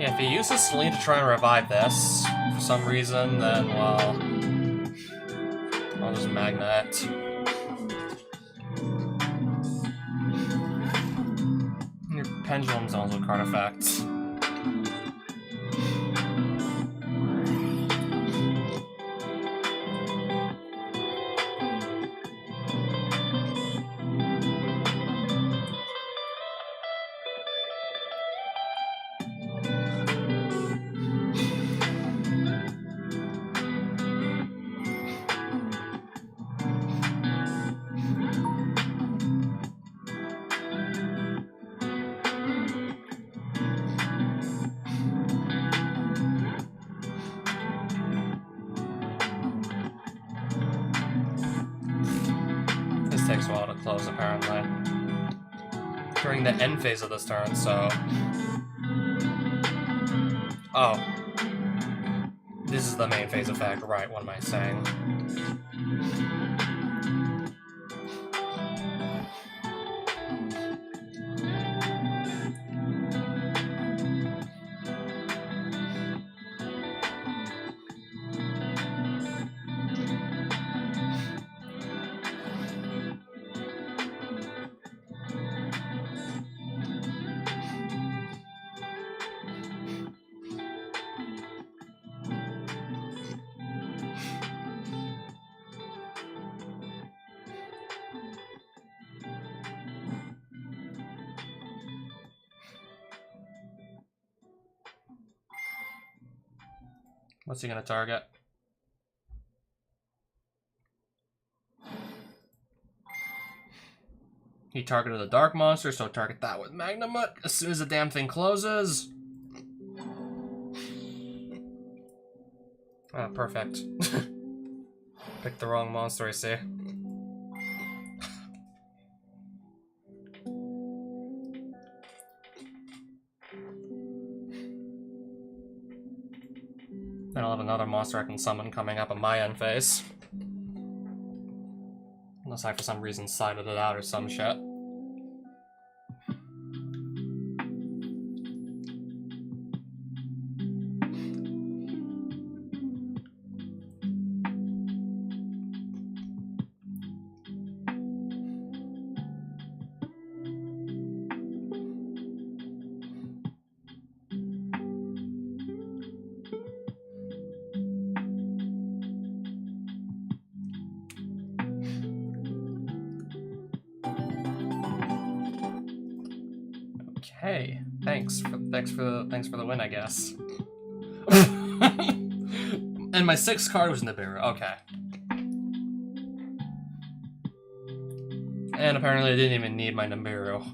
Yeah, if he uses Celine to try and revive this for some reason, then, well, I'll just Magna it. Your Pendulum Zone's a card effect. This takes a while to close, apparently. During the end phase of this turn, so... Oh. This is the main phase effect, right, what am I saying? What's he gonna target? He targeted a dark monster, so target that with Magnamut as soon as the damn thing closes. Ah, perfect. Picked the wrong monster, I see. Then I'll have another monster I can summon coming up in my end phase. Unless I for some reason sided it out or some shit. Okay, thanks for the win, I guess. And my 6th card was Nibiru. Okay. And apparently I didn't even need my Nibiru.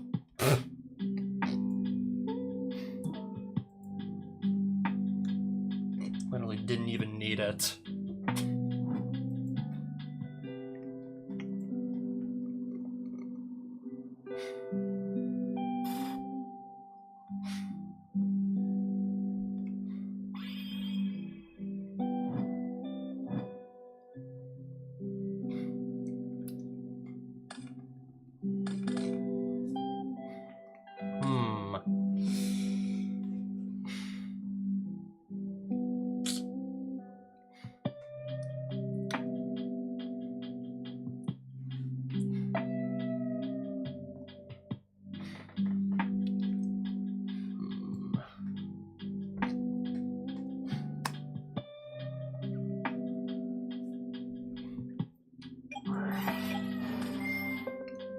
Literally didn't even need it.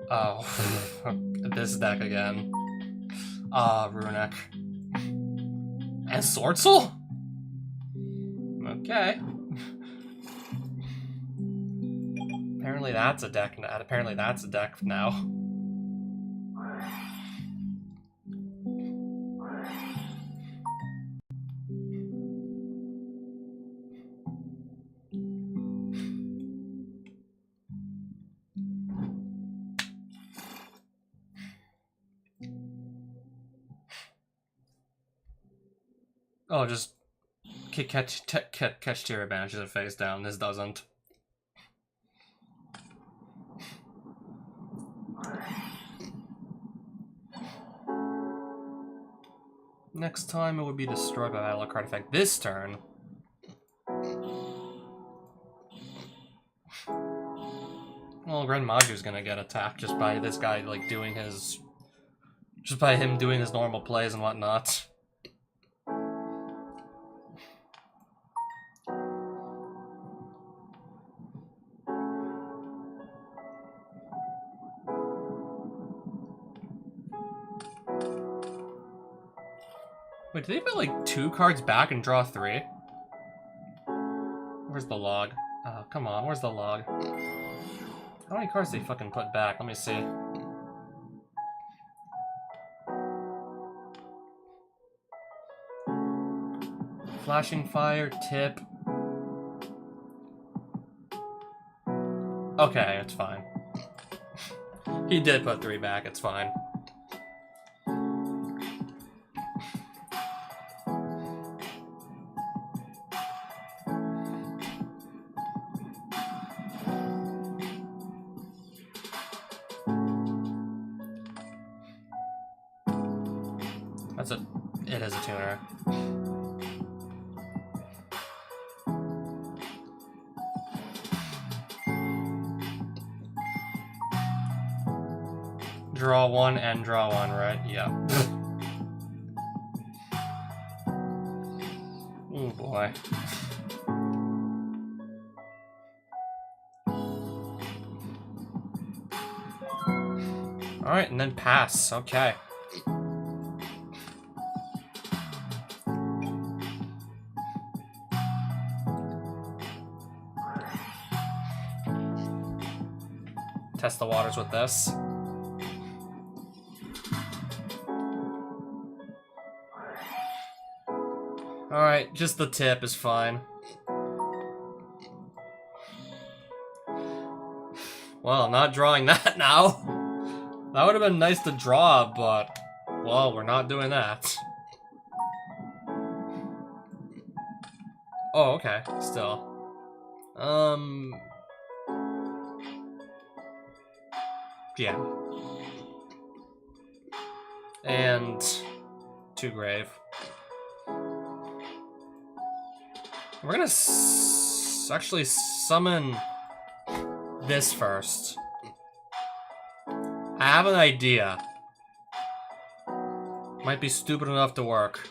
Oh, this deck again. Ah, Runic. And Swordsoul? Okay. Apparently that's a deck now. Apparently that's a deck now. Oh, just catch tier advantages are face down. This doesn't. Next time it would be destroyed by battle card effect. This turn. Well, Gren Maju is gonna get attacked just by this guy, like, doing his... Just by him doing his normal plays and whatnot. Wait, did they put, like, 2 cards back and draw 3? Where's the log? Oh, come on, where's the log? How many cards did they fucking put back? Let me see. Flashing Fire, Tip. Okay, it's fine. He did put 3 back, it's fine. It is a tuner. Draw 1 and draw 1, right? Yeah. Oh boy. Alright, and then pass. Okay. Test the waters with this. Alright, just the tip is fine. Well, not drawing that now. That would have been nice to draw, but... Well, we're not doing that. Oh, okay, still. Yeah. And... 2 grave. We're gonna actually summon this first. I have an idea. Might be stupid enough to work.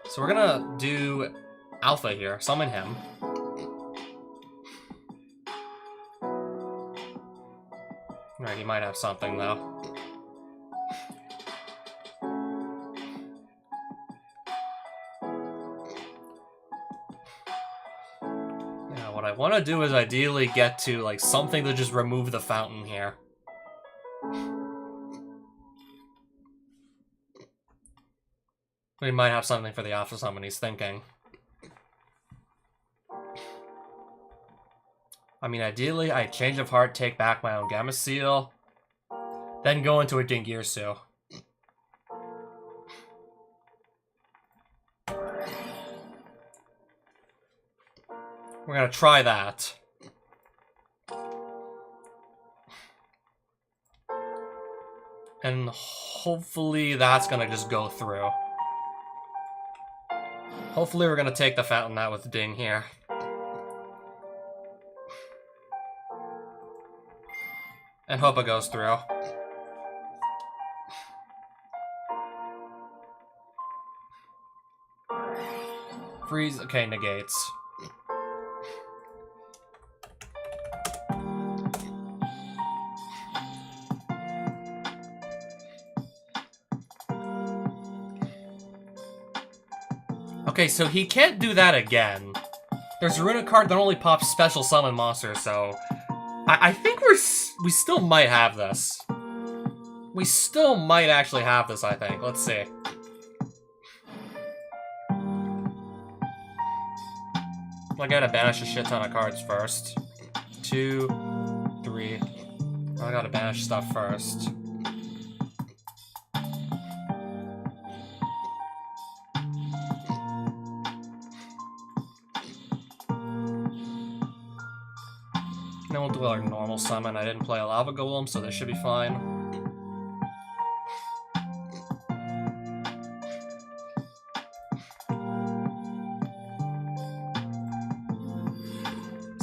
So we're gonna do Alpha here. Summon him. Alright, he might have something though. Yeah, what I want to do is ideally get to like something to just remove the fountain here. We might have something for the Alpha Summon, he's thinking. I mean, ideally, I change of heart, take back my own Gamma Seal, then go into a Dingirsu. We're gonna try that. And hopefully that's gonna just go through. Hopefully we're gonna take the fountain out with Ding here. And hope it goes through. Freeze, okay, negates. Okay, so he can't do that again. There's a runic card that only pops special summon monsters, so... I think we still might have this. We still might actually have this, I think. Let's see. I gotta banish a shit ton of cards first. 2, 3. I gotta banish stuff first. Then we'll do our normal summon. I didn't play a Lava Golem, so this should be fine.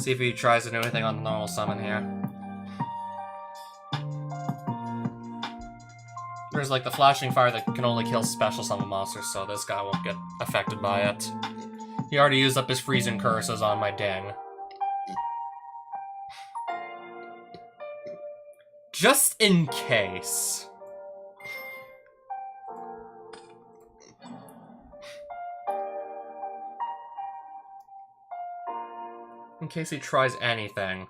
See if he tries to do anything on the normal summon here. There's like the flashing fire that can only kill special summon monsters, so this guy won't get affected by it. He already used up his freezing curses on my ding. Just in case. In case he tries anything.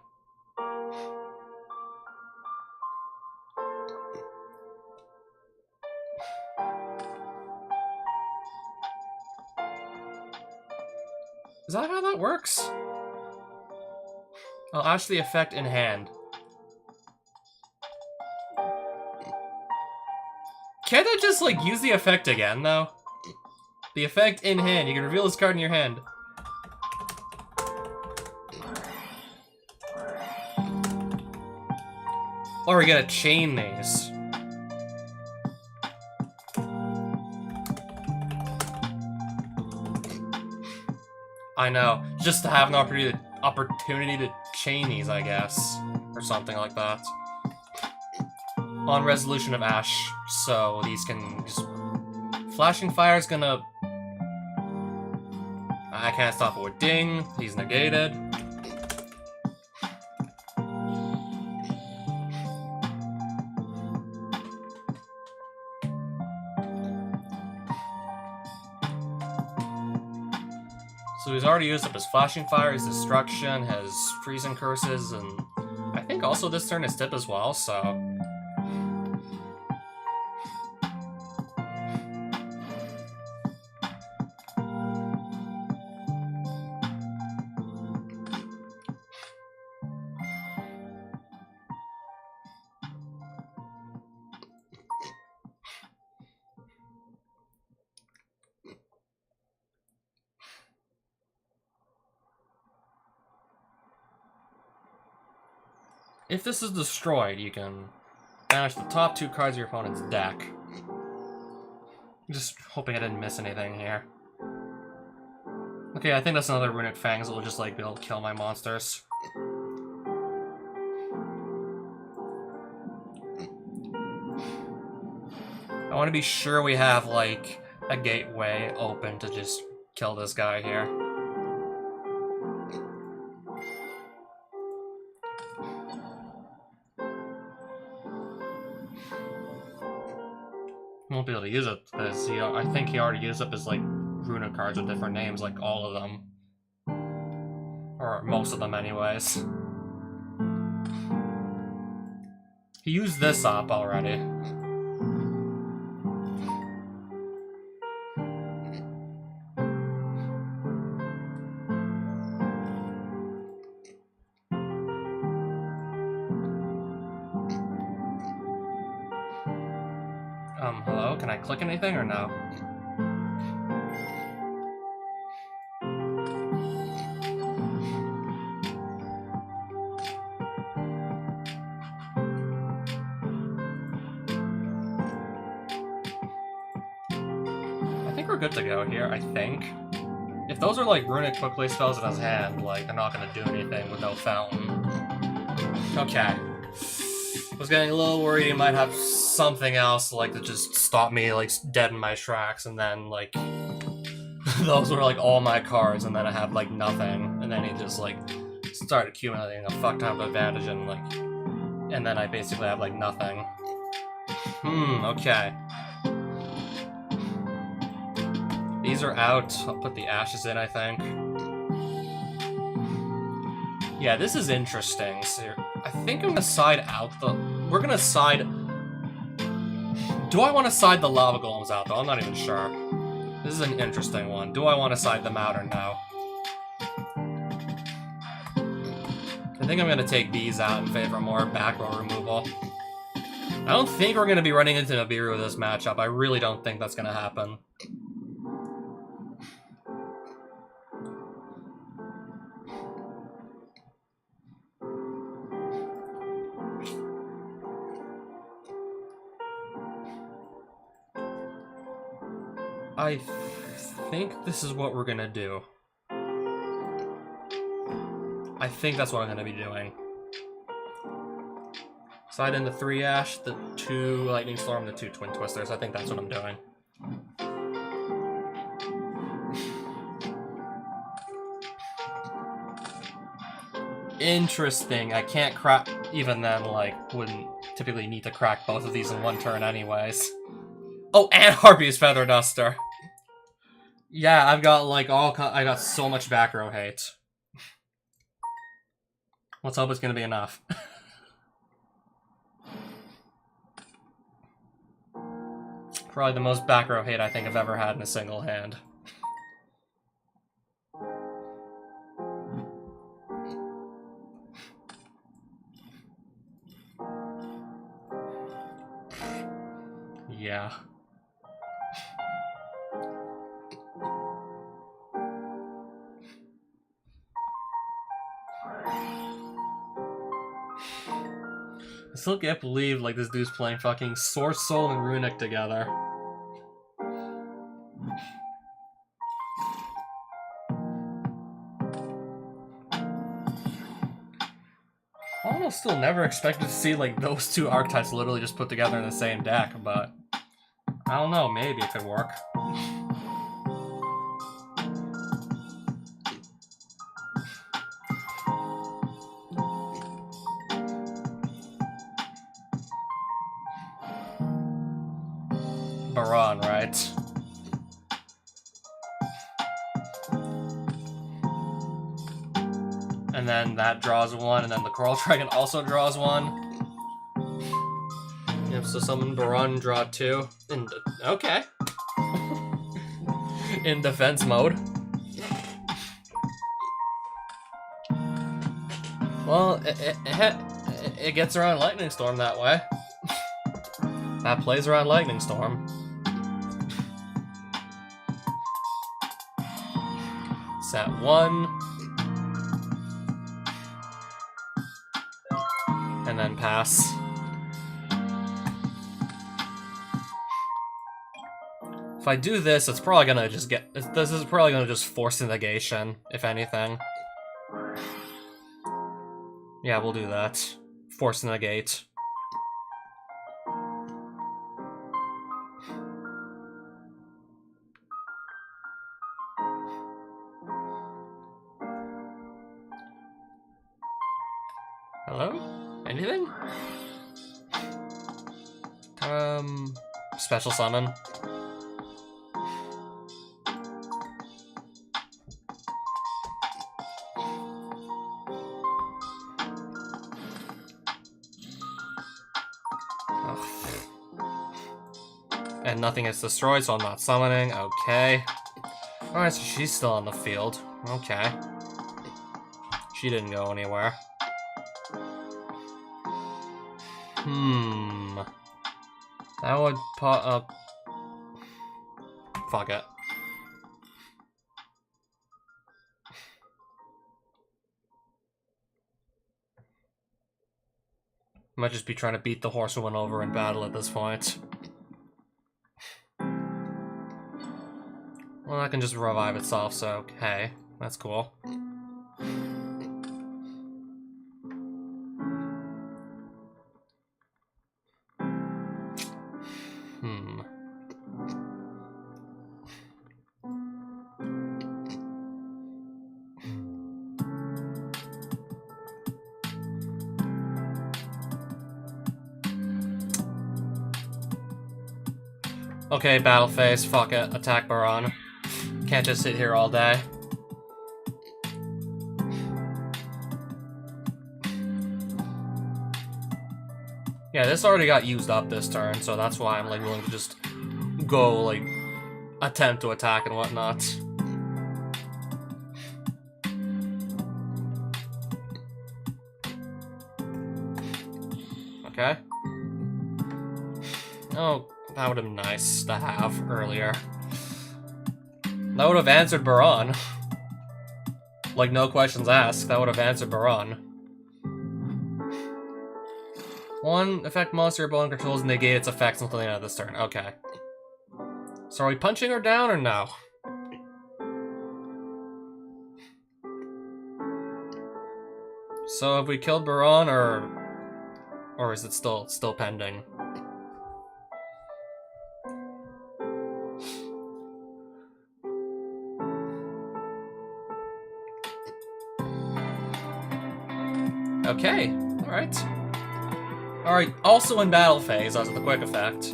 Is that how that works? I'll ash the effect in hand. Can't I just, like, use the effect again, though? The effect in hand. You can reveal this card in your hand. Or are we gonna chain these? I know. Just to have an opportunity to chain these, I guess. Or something like that. On resolution of Ash, so these can just... Flashing Fire is gonna... I can't stop it with Ding. He's negated. So he's already used up his Flashing Fire, his Destruction, his Freezing Curses, and I think also this turn is Tip as well, so... If this is destroyed, you can banish the top 2 cards of your opponent's deck. I'm just hoping I didn't miss anything here. Okay, I think that's another Runic Fangs that will just, like, be able to kill my monsters. I want to be sure we have, like, a gateway open to just kill this guy here. Won't be able to use it because I think he already used up his like Runic cards with different names, like all of them, or most of them, anyways. He used this up already. Hello? Can I click anything or no? I think we're good to go here, I think. If those are like Runic quickly spells in his hand, like, I'm not gonna do anything with no fountain. Okay. I was getting a little worried he might have something else, like, to just stop me, like, dead in my tracks, and then, like, those were, like, all my cards, and then I have, like, nothing, and then he just, like, started accumulating a fuck ton of advantage, and, like, and then I basically have, like, nothing. Okay. These are out. I'll put the ashes in, I think. Yeah, this is interesting. So I think I'm gonna side out the... We're gonna side... Do I want to side the lava golems out, though? I'm not even sure. This is an interesting one. Do I want to side them out or no? I think I'm gonna take these out in favor of more back row removal. I don't think we're gonna be running into Nibiru with this matchup. I really don't think that's gonna happen. I think this is what we're gonna do. I I think that's what I'm gonna be doing. Slide into 3 Ash, the 2 Lightning Storm, the 2 Twin Twisters. I think that's what I'm doing. Interesting. I can't crack. Even then, like, wouldn't typically need to crack both of these in one turn, anyways. Oh, and Harpy's Feather Duster. Yeah, I've got like I got so much back row hate. Let's hope it's gonna be enough. Probably the most back row hate I think I've ever had in a single hand. Yeah. I still can't believe like this dude's playing fucking Source Soul and Runic together. I almost still never expected to see like those two archetypes literally just put together in the same deck, but I don't know, maybe it could work. Baron, right? And then that draws one, and then the Coral Dragon also draws one. Yep, so summon Baron, draw 2. Okay. In defense mode. Well, it gets around Lightning Storm that way. That plays around Lightning Storm. Set 1. And then pass. If I do this, it's probably gonna just get... This is probably gonna just force a negation, if anything. Yeah, we'll do that. Force negate. Hello? Anything? Special summon. And nothing is destroyed, so I'm not summoning. Okay. Alright, so she's still on the field. Okay. She didn't go anywhere. That would put up... Fuck it. Might just be trying to beat the horsewoman over in battle at this point. Well, that can just revive itself, so hey, that's cool. Okay, battle phase, fuck it, attack Baron. Can't just sit here all day. Yeah, this already got used up this turn, so that's why I'm like willing to just go, like, attempt to attack and whatnot. Okay. Oh, that would have been nice to have earlier. That would have answered Baron. Like, no questions asked. That would have answered Baron. 1 effect monster your opponent controls negate its effects until the end of this turn. Okay. So are we punching her down or no? So have we killed Baron, or is it still pending? Okay, alright. Alright, also in battle phase, as the quick effect.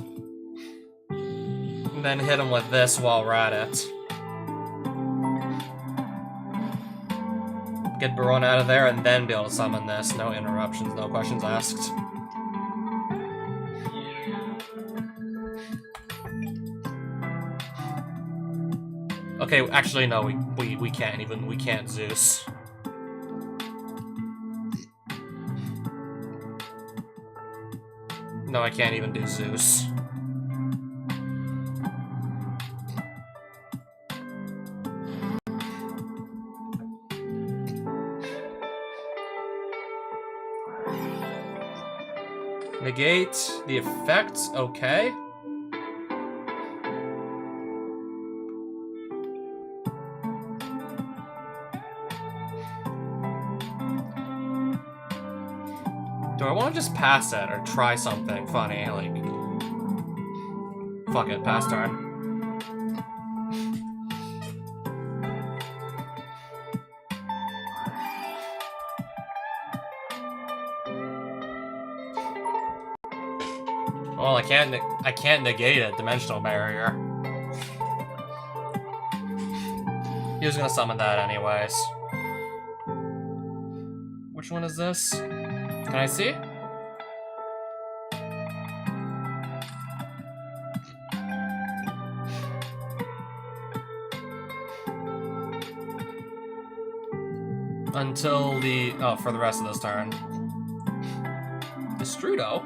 And then hit him with this while we're at it. Get Baron out of there and then be able to summon this. No interruptions, no questions asked. Okay, actually no, we can't Zeus. No, I can't even do Zeus. Negate the effects, okay. Do I want to just pass it or try something funny? Like, fuck it, pass turn. Well, I can't negate a dimensional barrier. He was gonna summon that anyways. Which one is this? Can I see? Until the... oh, for the rest of this turn. Destrudo?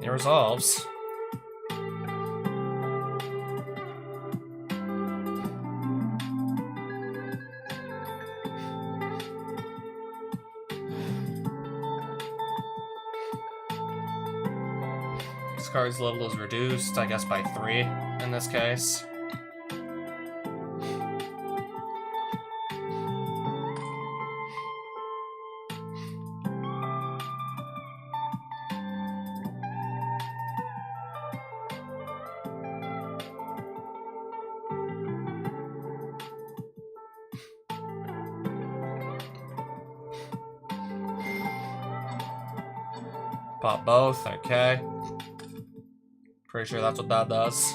It resolves. This card's level is reduced, I guess, by 3 in this case. Pop both, okay. Pretty sure that's what that does.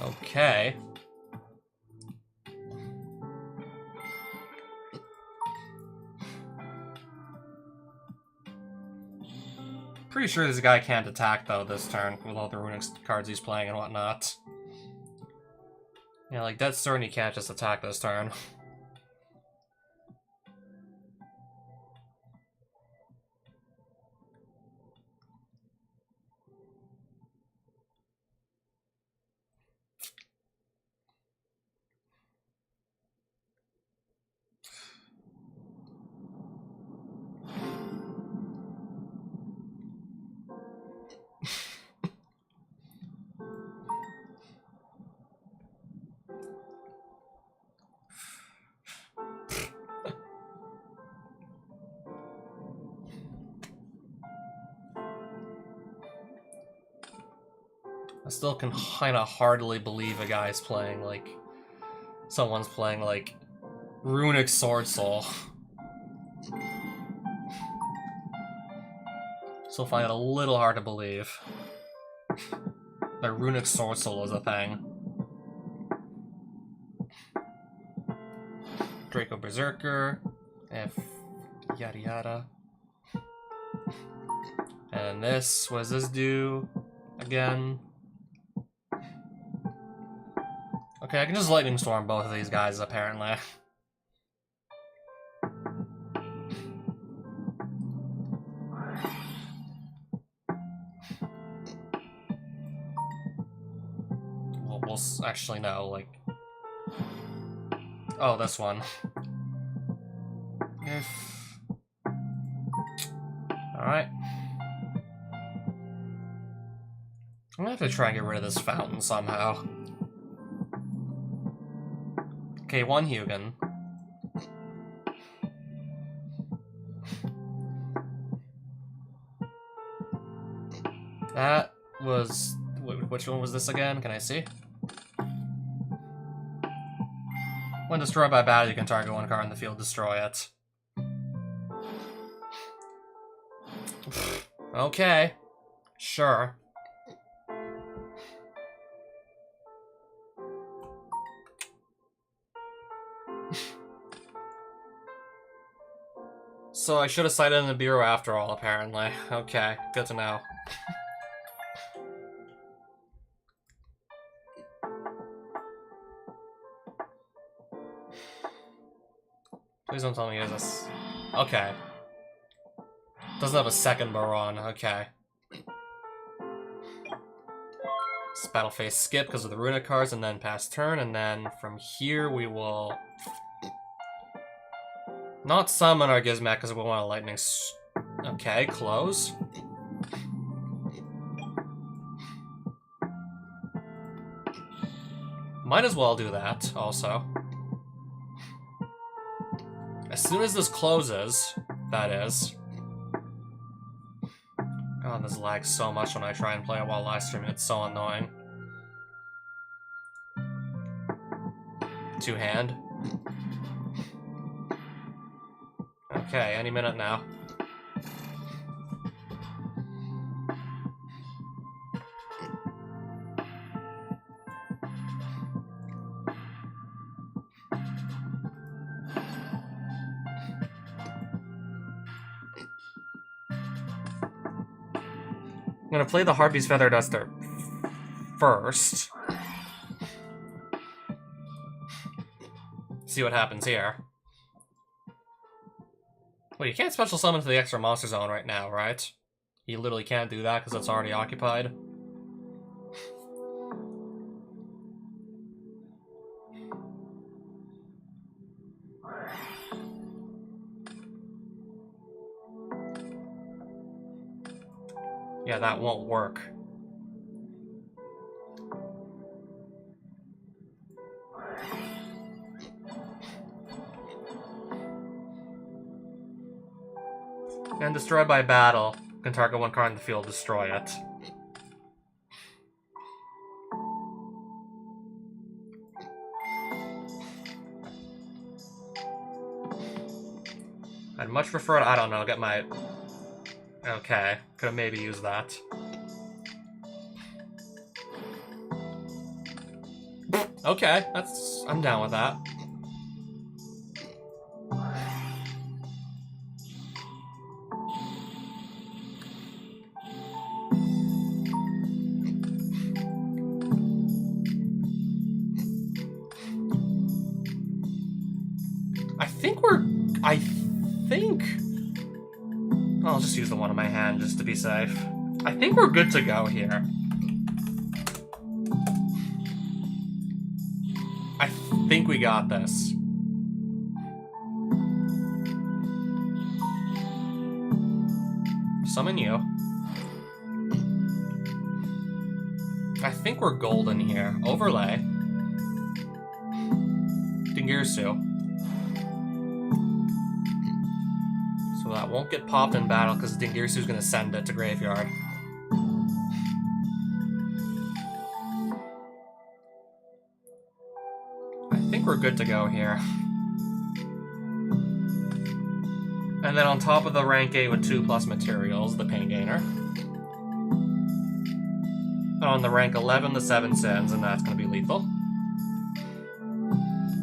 Okay. Pretty sure this guy can't attack, though, this turn, with all the runic cards he's playing and whatnot. Yeah, like, that's certain he can't just attack this turn. I still can kind of hardly believe a guy's playing, like... someone's playing, like... Runic Sword Soul. Still find it a little hard to believe that Runic Sword Soul is a thing. Draco Berserker, if yada yada. And this, what does this do? Again. Okay, I can just Lightning Storm both of these guys, apparently. Well, actually, no, like... Oh, this one. Alright. I'm gonna have to try and get rid of this fountain somehow. Okay, one Hugin. That was... Which one was this again? Can I see? When destroyed by battle, you can target one card in the field, destroy it. Okay. Sure. So I should have cited in the bureau after all, apparently. Okay, good to know. Please don't tell me he has this. Okay. Doesn't have a second Baron, okay. This battle phase skip because of the runic cards, and then pass turn, and then from here we will... Not summon our Gizmek because we want a lightning... Okay, close. Might as well do that, also. As soon as this closes, that is. God, this lags so much when I try and play it while live streaming. It's so annoying. Two-hand. Okay, any minute now. I'm gonna play the Harpy's Feather Duster first. See what happens here. Well, you can't special summon to the extra monster zone right now, right? You literally can't do that because it's already occupied. Yeah, that won't work. And destroyed by battle. You can target one card in the field, destroy it. I'd much prefer, I don't know, get my... Okay, could have maybe used that. Okay, I'm down with that. I think... I'll just use the one in my hand just to be safe. I think we're good to go here. I think we got this. Summon you. I think we're golden here. Overlay. Dingirsu. So that won't get popped in battle because Dingirsu's gonna send it to graveyard. I think we're good to go here. And then on top of the rank 8 with 2+ materials, the Pain Gainer. And on the rank 11, the 7 Sins, and that's gonna be lethal.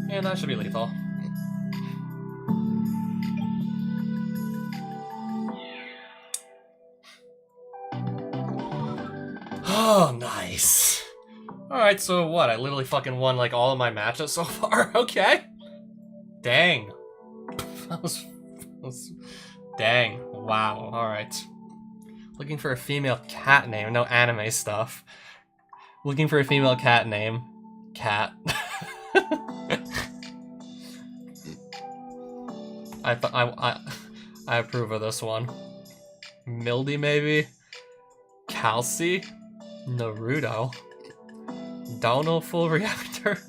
And that should be lethal. Oh, nice. Alright, so what? I literally fucking won, like, all of my matches so far? Okay. Dang. That was... Dang. Wow. Alright. Looking for a female cat name. No anime stuff. Looking for a female cat name. Cat. I approve of this one. Mildy, maybe? Calci? Naruto? Dono full reactor?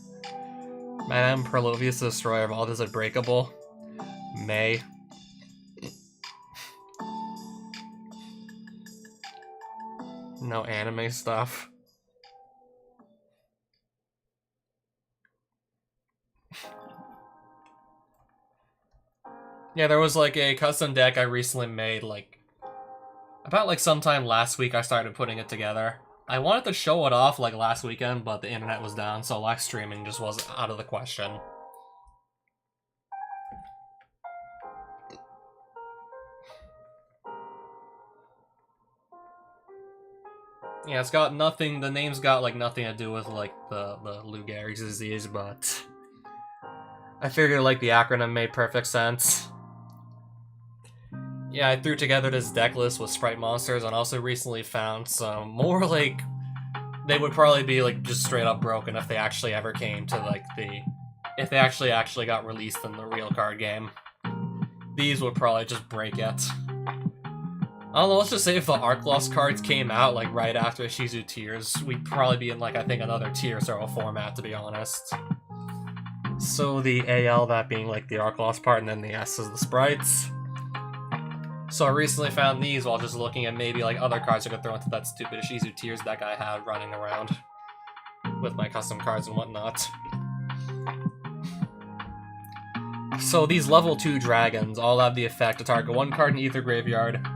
Madame Perlovius, the destroyer of all this unbreakable? May? No anime stuff. Yeah, there was like a custom deck I recently made, like, about like sometime last week I started putting it together. I wanted to show it off like last weekend, but the internet was down, so live streaming just was out of the question. Yeah, it's got nothing, the name's got like nothing to do with like the Lou Gehrig's disease, but I figured like the acronym made perfect sense. Yeah, I threw together this deck list with sprite monsters and also recently found some more like, they would probably be like just straight up broken if they actually ever came to like if they actually got released in the real card game. These would probably just break it. I don't know, let's just say if the Arc Lost cards came out like right after Shizu Tears, we'd probably be in like, I think, another Tier 0 format, to be honest. So the AL, that being like the Arc Lost part, and then the S is the sprites. So I recently found these while just looking at maybe like other cards I could throw into that stupid Shizu Tears deck I had running around with my custom cards and whatnot. So these level 2 dragons all have the effect to target one card in either graveyard,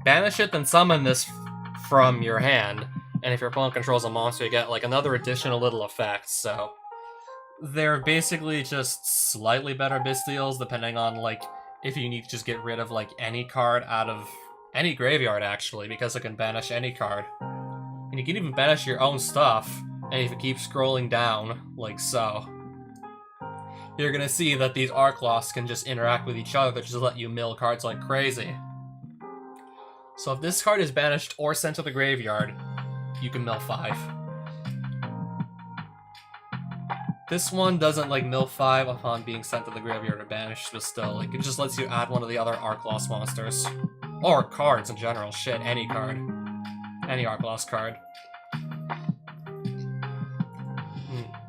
banish it, then summon this from your hand, and if your opponent controls a monster, you get like another additional little effect. So they're basically just slightly better Bystials, depending on like if you need to just get rid of like any card out of any graveyard, actually, because it can banish any card. And you can even banish your own stuff, and if you keep scrolling down, like so, you're gonna see that these Arc Losts can just interact with each other that just let you mill cards like crazy. So if this card is banished or sent to the graveyard, you can mill 5. This one doesn't like mill 5 upon being sent to the graveyard or banished, but still, like, it just lets you add one of the other Arc Lost monsters. Or cards in general, shit, any card. Any Arc Lost card.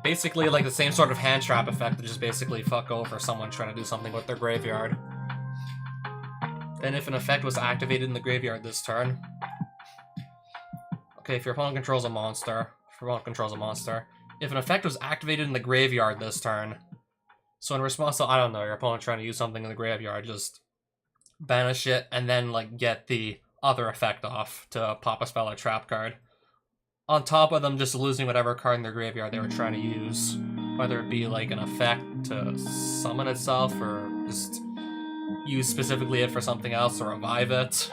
Basically like the same sort of hand trap effect to just basically fuck over someone trying to do something with their graveyard. Then if an effect was activated in the graveyard this turn... Okay, if your opponent controls a monster... If an effect was activated in the graveyard this turn, so in response to, I don't know, your opponent trying to use something in the graveyard, just banish it and then like get the other effect off to pop a spell or trap card. On top of them just losing whatever card in their graveyard they were trying to use. Whether it be like an effect to summon itself or just use specifically it for something else or revive it.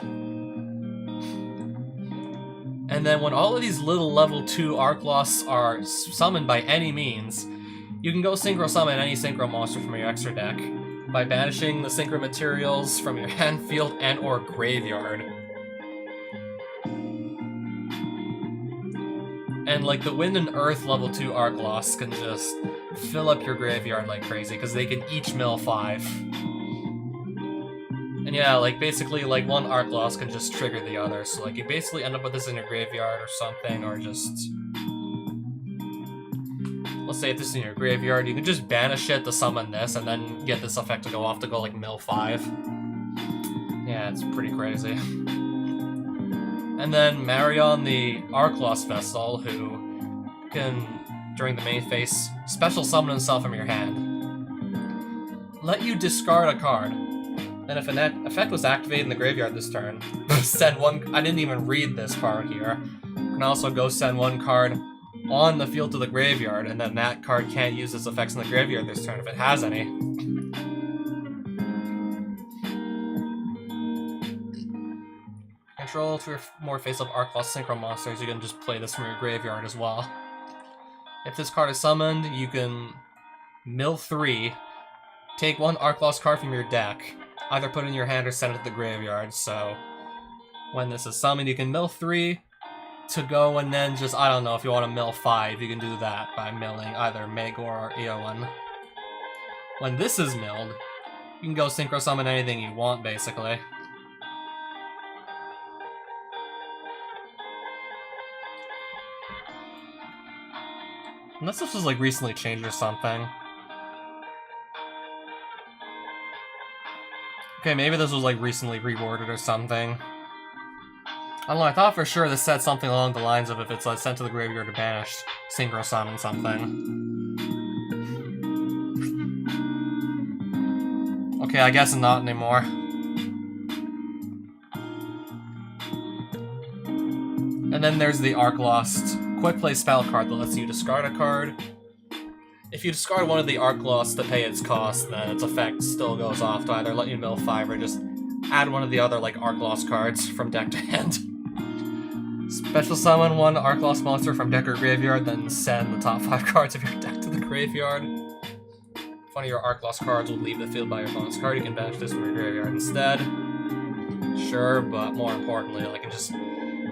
And then when all of these little level 2 Arc Losts are summoned by any means, you can go Synchro Summon any Synchro monster from your extra deck by banishing the Synchro materials from your hand, field, and or graveyard. And like the Wind and Earth level 2 Arc Losts can just fill up your graveyard like crazy, because they can each mill 5. And yeah, like basically like one Arc Lost can just trigger the other, so like you basically end up with this in your graveyard or something, or just... Let's say if this is in your graveyard, you can just banish it to summon this, and then get this effect to go off to go like mill 5. Yeah, it's pretty crazy. And then Marion the Arc Lost Vessel, who can, during the main phase, special summon himself from your hand. Let you discard a card. Then if an effect was activated in the graveyard this turn, send one... I didn't even read this part here. You can also go send one card on the field to the graveyard, and then that card can't use its effects in the graveyard this turn if it has any. Control 2 or more face-up Arc Lost Synchro monsters, you can just play this from your graveyard as well. If this card is summoned, you can mill 3, take one Arc Lost card from your deck, either put it in your hand or send it to the graveyard, so when this is summoned, you can mill 3, to go and then just, I don't know, if you want to mill 5, you can do that by milling either Megor or Eowyn. When this is milled, you can go Synchro Summon anything you want, basically. Unless this was, like, recently changed or something. Okay, maybe this was, like, recently reworded or something. I don't know, I thought for sure this said something along the lines of if it's like, sent to the graveyard or banished, Synchro Summon something. Okay, I guess not anymore. And then there's the Arc Lost Quick Play spell card that lets you discard a card. If you discard one of the Arc Lost to pay its cost, then its effect still goes off to either let you mill 5 or just add one of the other like Arc Lost cards from deck to hand. Special summon one Arc Lost monster from deck or graveyard, then send the top 5 cards of your deck to the graveyard. If one of your Arc Lost cards will leave the field by your opponent's card, you can banish this from your graveyard instead. Sure, but more importantly, I can just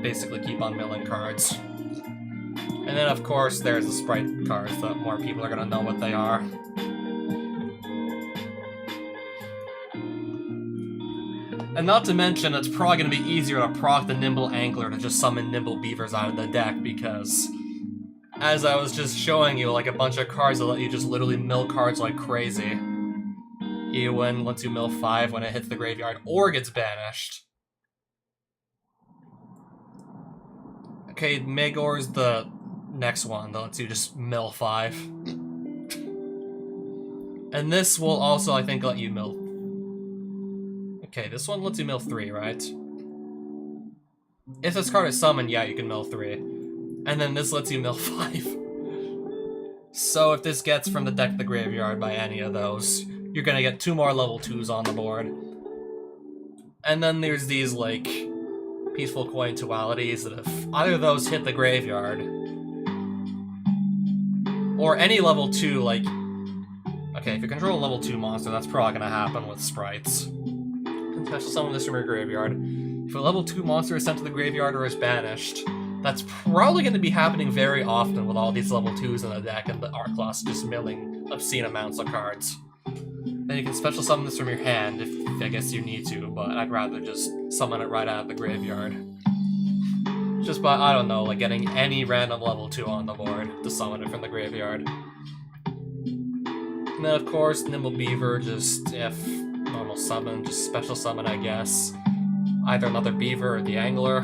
basically keep on milling cards. And then, of course, there's the Sprite cards that more people are gonna know what they are. And not to mention, it's probably going to be easier to proc the Nimble Angler to just summon Nimble Beavers out of the deck, because as I was just showing you, like a bunch of cards that let you just literally mill cards like crazy. Eowyn lets you mill 5 when it hits the graveyard or gets banished. Okay, Megor's the next one that lets you just mill 5. And this will also, I think, let you mill... Okay, this one lets you mill 3, right? If this card is summoned, yeah, you can mill 3. And then this lets you mill 5. So if this gets from the deck to the graveyard by any of those, you're gonna get 2 more level 2s on the board. And then there's these, like, Peaceful Coin Dualities that if either of those hit the graveyard, or any level 2, like... Okay, if you control a level 2 monster, that's probably gonna happen with Sprites. Special summon this from your graveyard. If a level 2 monster is sent to the graveyard or is banished, that's probably going to be happening very often with all these level 2s in the deck and the Arc Lost just milling obscene amounts of cards. Then you can special summon this from your hand if I guess you need to, but I'd rather just summon it right out of the graveyard. Just by, I don't know, like getting any random level 2 on the board to summon it from the graveyard. And then of course, Nimble Beaver, just if normal summon, just special summon, I guess. Either another Beaver or the Angler.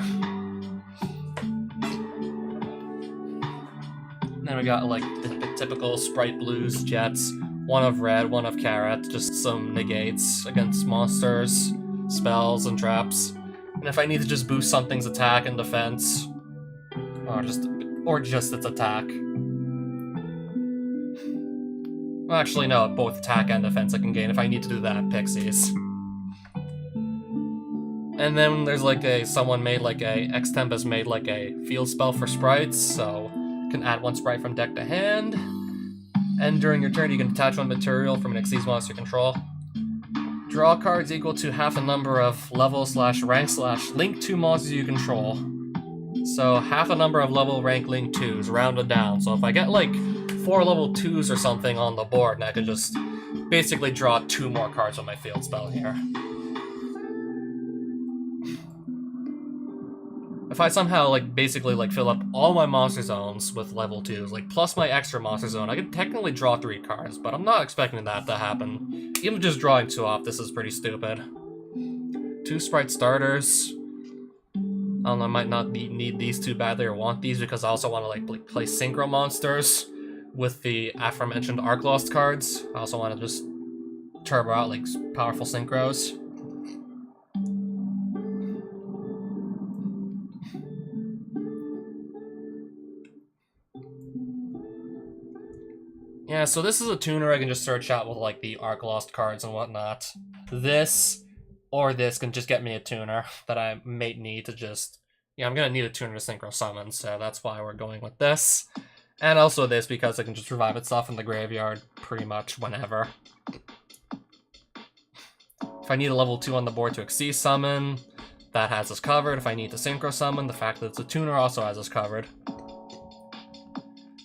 And then we got, like, the typical Sprite Blues, Jets. One of red, one of carrot. Just some negates against monsters, spells, and traps. And if I need to just boost something's attack and defense, or just its attack. Well, actually, no, both attack and defense I can gain if I need to do that, Pixies. And then there's like someone made like X-Tempest made like a field spell for sprites, so you can add 1 sprite from deck to hand. And during your turn, you can attach 1 material from an Xyz monster control. Draw cards equal to half the number of level/rank/link 2 monsters you control. So half a number of level rank link 2s, rounded down. So if I get like 4 level 2s or something on the board, and I can just basically draw 2 more cards with my field spell here. If I somehow basically fill up all my monster zones with level 2s, plus my extra monster zone, I could technically draw 3 cards, but I'm not expecting that to happen. Even just drawing 2 off, this is pretty stupid. 2 sprite starters. I don't know, I might not need these 2 badly or want these because I also want to play synchro monsters with the aforementioned Arc Lost cards. I also want to just turbo out powerful synchros. Yeah, so this is a tuner I can just search out with the Arc Lost cards and whatnot. This or this can just get me a tuner that I may need to just... Yeah, I'm gonna need a tuner to synchro summon, so that's why we're going with this. And also this, because it can just revive itself in the graveyard pretty much whenever. If I need a level 2 on the board to Xyz summon, that has us covered. If I need to synchro summon, the fact that it's a tuner also has us covered.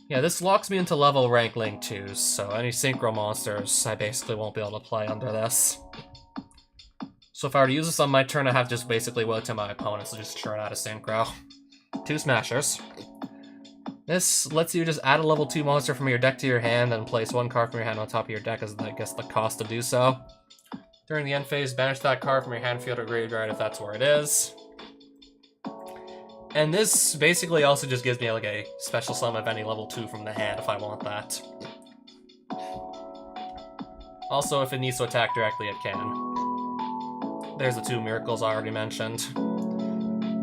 Yeah, this locks me into level rank Link 2s, so any synchro monsters I basically won't be able to play under this. So if I were to use this on my turn, I have just basically wait till my opponents to just churn out a synchro. 2 smashers. This lets you just add a level 2 monster from your deck to your hand and place 1 card from your hand on top of your deck as, I guess, the cost to do so. During the end phase, banish that card from your hand, field, or graveyard if that's where it is. And this basically also just gives me like a special summon of any level 2 from the hand if I want that. Also, if it needs to attack directly, it can. There's the 2 miracles I already mentioned.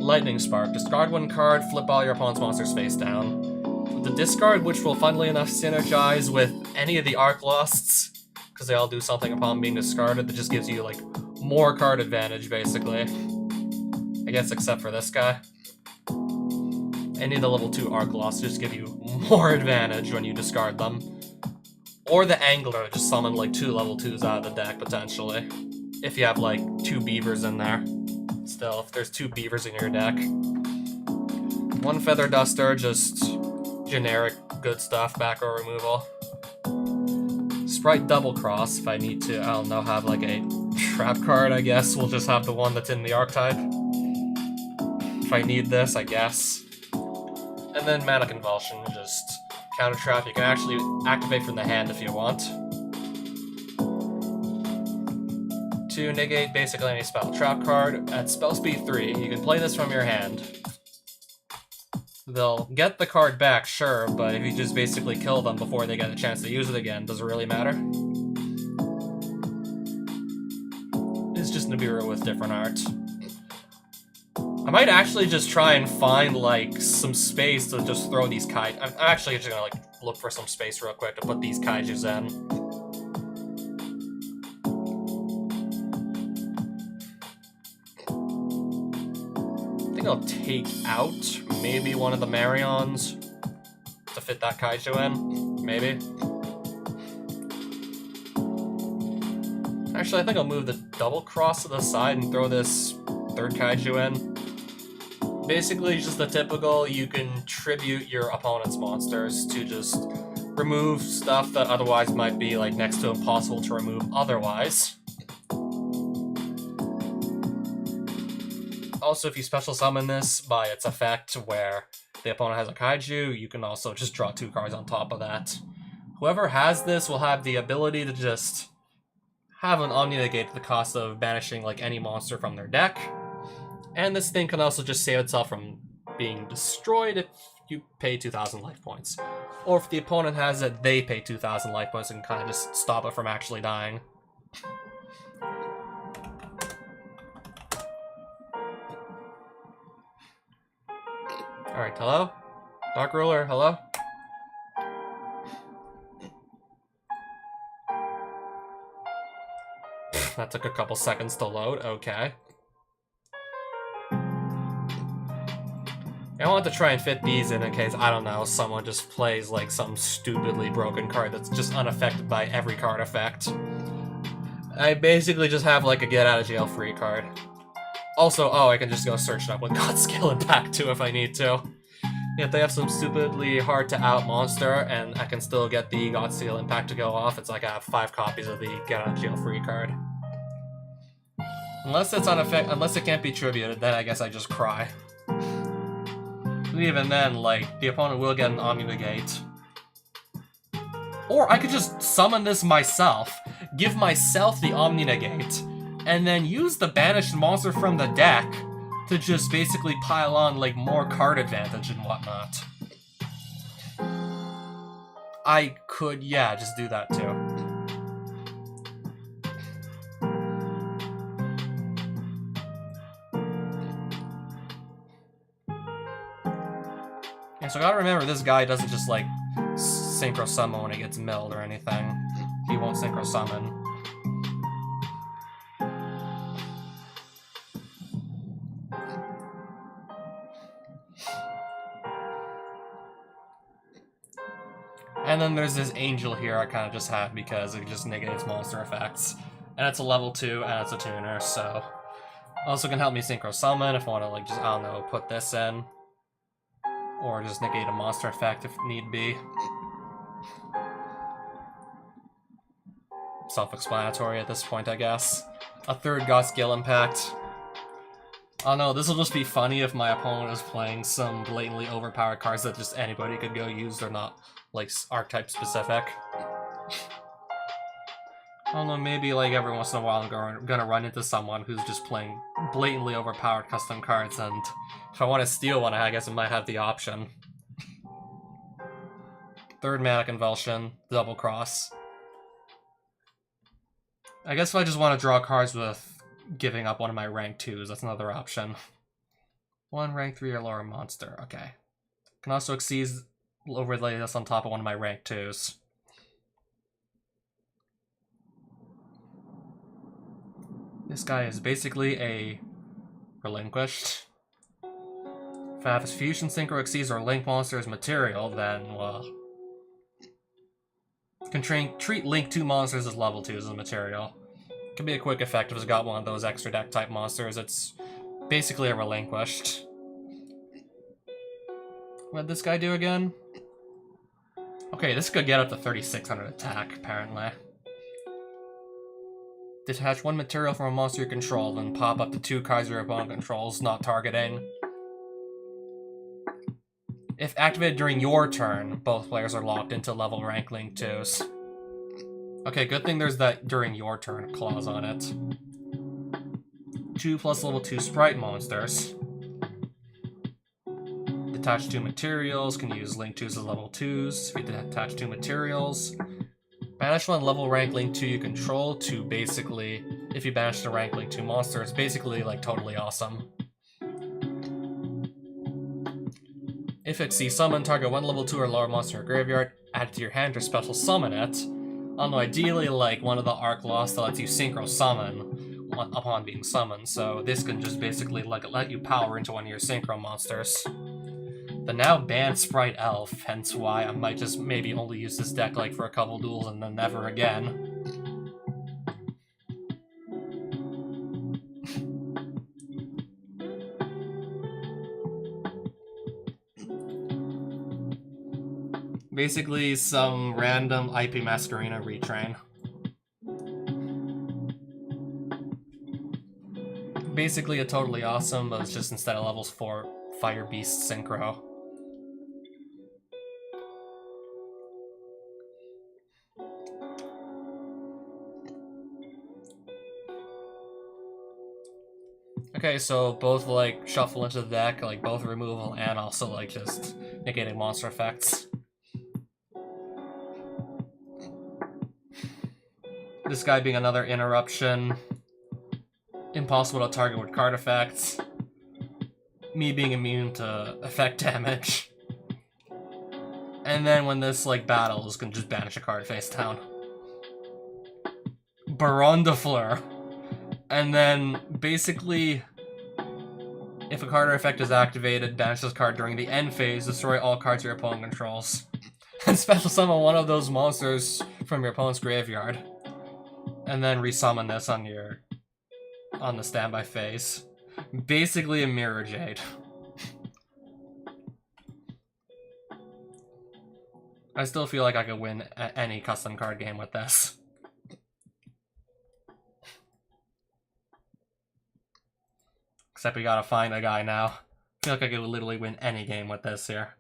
Lightning Spark. Discard 1 card, flip all your opponent's monsters face down. The discard, which will funnily enough synergize with any of the Arc Lusts, because they all do something upon being discarded that just gives you like more card advantage, basically. I guess except for this guy. Any of the level 2 Arc Lusts just give you more advantage when you discard them. Or the Angler, just summon like 2 level 2s out of the deck, potentially. If you have like 2 Beavers in there. Still, if there's 2 Beavers in your deck. 1 Feather Duster, just generic good stuff, back row removal. Sprite Double Cross, if I need to, I don't know, have like a trap card, I guess. We'll just have the one that's in the archetype. If I need this, I guess. And then Mana Convulsion, just counter trap. You can actually activate from the hand if you want. To negate basically any spell. Trap card at spell speed 3. You can play this from your hand. They'll get the card back, sure, but if you just basically kill them before they get a chance to use it again, does it really matter? It's just Nibiru with different art. I might actually just try and find, like, some space to just throw these kaiju. I'm actually just gonna, like, look for some space real quick to put these kaijus in. I think I'll take out maybe one of the Marions to fit that kaiju in. Maybe. Actually, I think I'll move the double cross to the side and throw this 3rd kaiju in. Basically, just the typical, you can tribute your opponent's monsters to just remove stuff that otherwise might be like next to impossible to remove otherwise. Also, if you special summon this by its effect where the opponent has a kaiju, you can also just draw 2 cards on top of that. Whoever has this will have the ability to just have an Omni negate at the cost of banishing like any monster from their deck. And this thing can also just save itself from being destroyed if you pay 2,000 life points. Or if the opponent has it, they pay 2,000 life points and kind of just stop it from actually dying. Alright, hello? Dark Ruler, hello? That took a couple seconds to load, okay. I want to try and fit these in case, I don't know, someone just plays like some stupidly broken card that's just unaffected by every card effect. I basically just have like a get out of jail free card. Also, oh, I can just go search it up with Godskill Impact too if I need to. If they have some stupidly hard to out monster and I can still get the Godskill Impact to go off, it's like I have 5 copies of the get out of jail free card. Unless it's unless it can't be tributed, then I guess I just cry. Even then, like, the opponent will get an Omni negate. Or I could just summon this myself, give myself the Omni negate, and then use the banished monster from the deck to just basically pile on, like, more card advantage and whatnot. I could, yeah, just do that too. So I gotta remember, this guy doesn't just, like, synchro summon when he gets milled or anything. He won't synchro summon. And then there's this Angel here I kind of just have because it just negates monster effects. And it's a level 2 and it's a tuner, so Also can help me synchro summon if I want to, like, just, I don't know, put this in. Or just negate a monster effect if need be. Self-explanatory at this point, I guess. A third got skill impact. Oh no, this will just be funny if my opponent is playing some blatantly overpowered cards that just anybody could go use. They're not, like, archetype specific. I don't know, maybe, like, every once in a while I'm gonna run into someone who's just playing blatantly overpowered custom cards, and if I want to steal one, I guess I might have the option. Third Mana Convulsion, Double Cross. I guess if I just want to draw cards with giving up one of my rank 2s, that's another option. One rank 3 or lower monster, okay. Can also overlay this on top of one of my rank 2s. This guy is basically a relinquished. If I have his Fusion Synchro exceeds or Link monster's material, then, well... can treat Link 2 monsters as level 2s as material. Can be a quick effect if it's got one of those extra deck type monsters. It's basically a relinquished. What'd this guy do again? Okay, this could get up to 3600 attack, apparently. Detach one material from a monster you control, then pop up to 2 cards your opponent controls, not targeting. If activated during your turn, both players are locked into level rank Link 2s. Okay, good thing there's that during your turn clause on it. 2+ level 2 sprite monsters. Detach 2 materials, can use Link 2s as level 2s. If you detach 2 materials, banish one level rank Link 2 you control to basically, if you banish the rank Link 2 monster, it's basically like totally awesome. If it sees summon, target one level 2 or lower monster in your graveyard, add it to your hand or special summon it. Although ideally, like, one of the Arc Lost that lets you synchro summon upon being summoned, so this can just basically let you power into one of your synchro monsters. The now banned Sprite Elf, hence why I might just maybe only use this deck like for a couple duels and then never again. Basically, some random IP Masquerena retrain. Basically a totally awesome, but it's just instead of levels 4, Fire Beast Synchro. Okay, so both, like, shuffle into the deck, like, both removal and also, like, just negating monster effects. This guy being another interruption. Impossible to target with card effects. Me being immune to effect damage. And then when this, like, battles, can just banish a card face down. Baron de Fleur. And then, basically, if a card or effect is activated, banish this card during the end phase, destroy all cards your opponent controls. And special summon one of those monsters from your opponent's graveyard. And then resummon this on the standby phase. Basically a Mirror Jade. I still feel like I could win any custom card game with this. Except we gotta find a guy now. I feel like I could literally win any game with this here.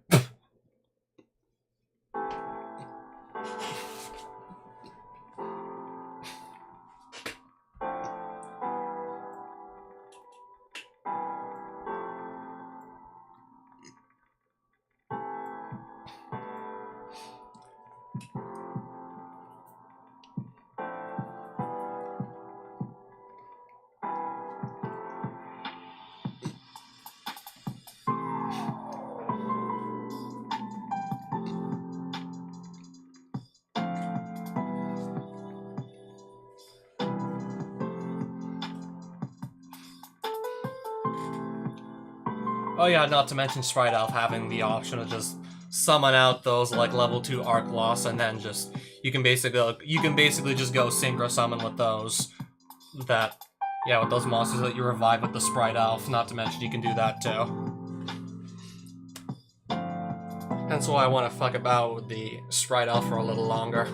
Oh yeah, not to mention Sprite Elf having the option to just summon out those like level 2 Arc Loss, and then just you can basically just go synchro summon with those that Yeah, with those monsters that you revive with the Sprite Elf, not to mention you can do that too. That's why I want to fuck about with the Sprite Elf for a little longer.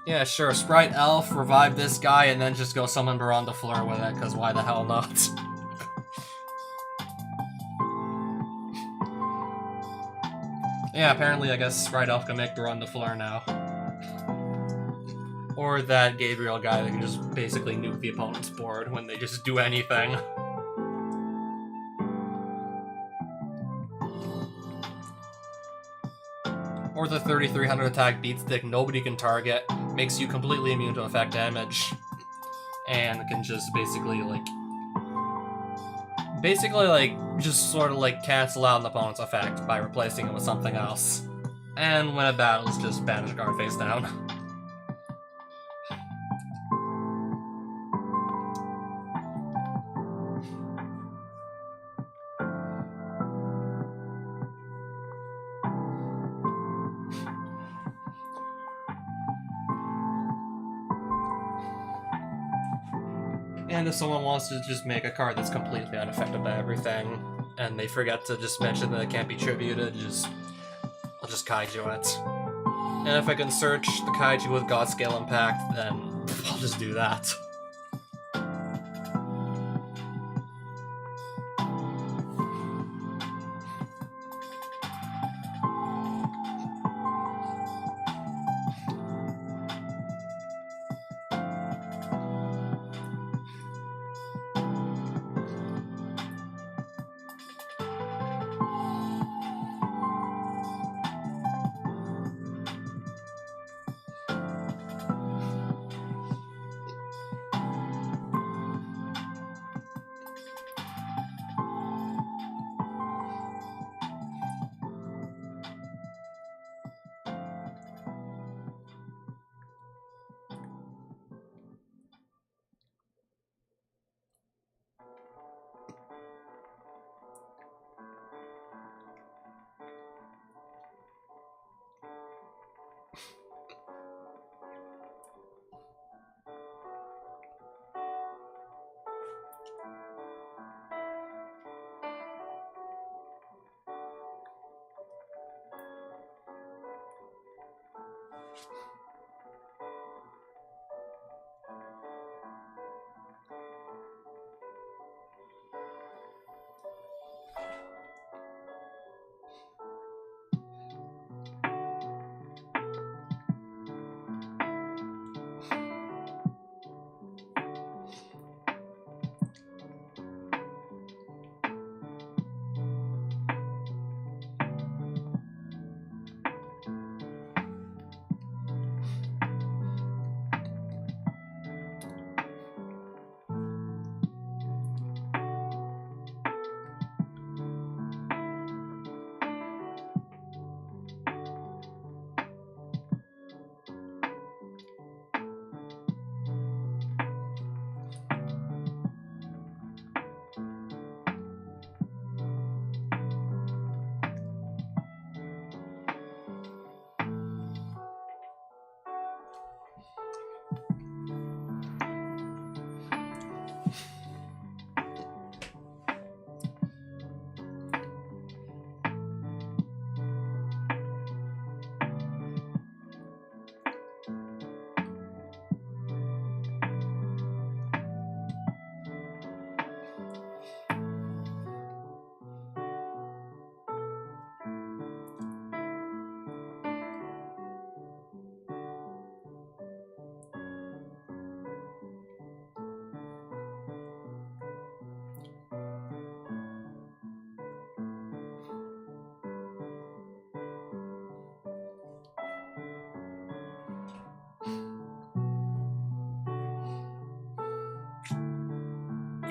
Yeah, sure, Sprite Elf, revive this guy, and then just go summon Baron de Fleur with it, because why the hell not? Yeah, apparently I guess Sprite Elf can make Baron de Fleur now. Or that Gabriel guy that can just basically nuke the opponent's board when they just do anything. Or the 3300 attack beatstick nobody can target, makes you completely immune to effect damage, and can just basically just sort of like cancel out an opponent's effect by replacing it with something else. And when it battles, just banish a card face down. And if someone wants to just make a card that's completely unaffected by everything, and they forget to just mention that it can't be tributed, I'll just kaiju it. And if I can search the kaiju with God Scale Impact, then I'll just do that.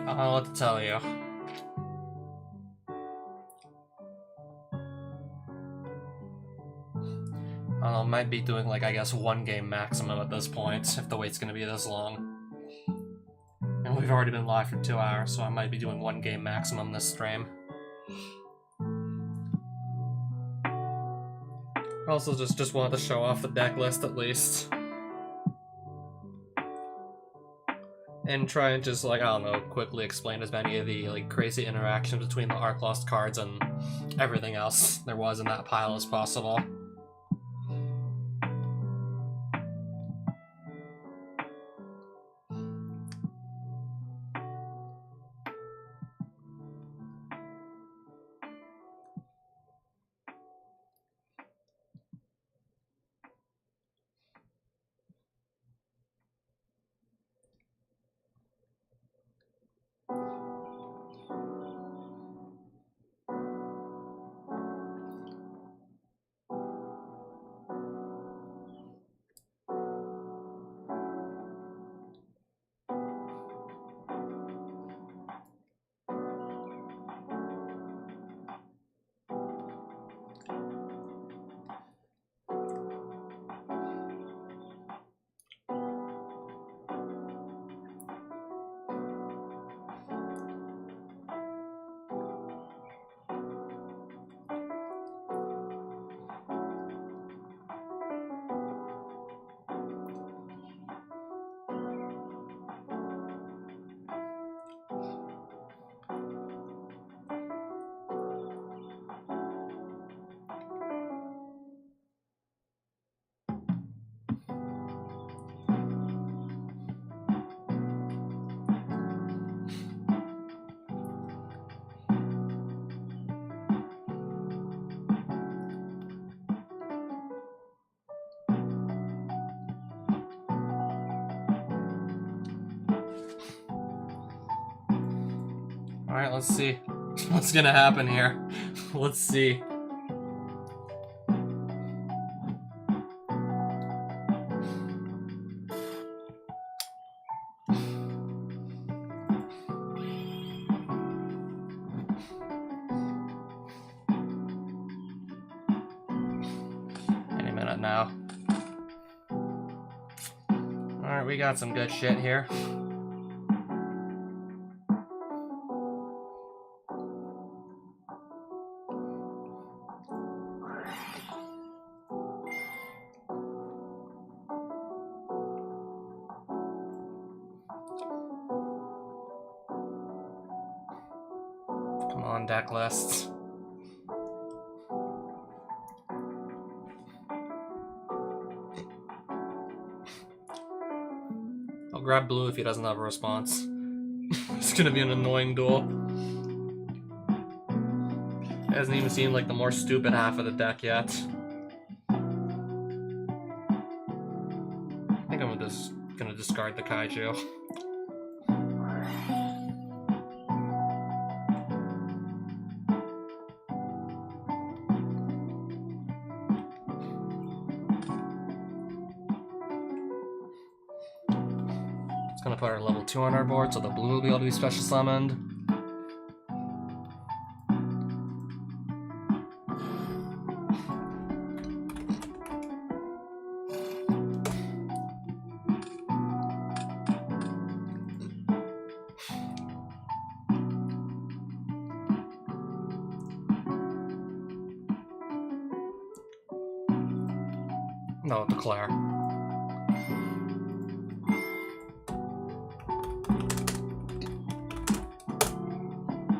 I don't know what to tell you. I don't know, might be doing like, I guess, one game maximum at this point, if the wait's gonna be this long. And we've already been live for 2 hours, so I might be doing one game maximum this stream. Also, just wanted to show off the deck list at least. And try and just, like, I don't know, quickly explain as many of the, like, crazy interactions between the Arc Lost cards and everything else there was in that pile as possible. Alright, let's see what's gonna happen here. Let's see. Any minute now. Alright, we got some good shit here. Come on, deck lists. I'll grab blue if he doesn't have a response. It's gonna be an annoying duel. It hasn't even seemed like the more stupid half of the deck yet. I think I'm just gonna discard the Kaiju. It's gonna put our level 2 on our board, so the blue will be able to be special summoned. No, declare.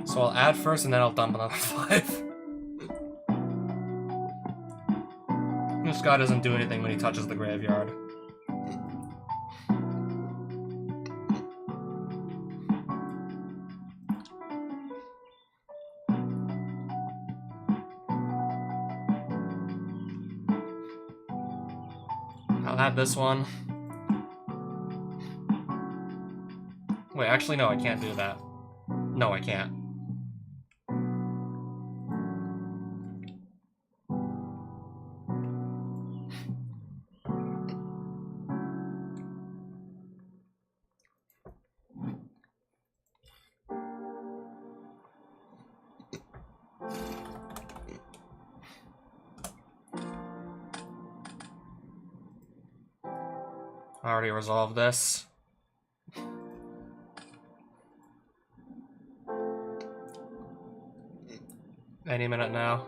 So I'll add first and then I'll dump another 5. This guy doesn't do anything when he touches the graveyard. I'll add this one. Wait, actually no, I can't do that. No, I can't. I already resolved this. Any minute now.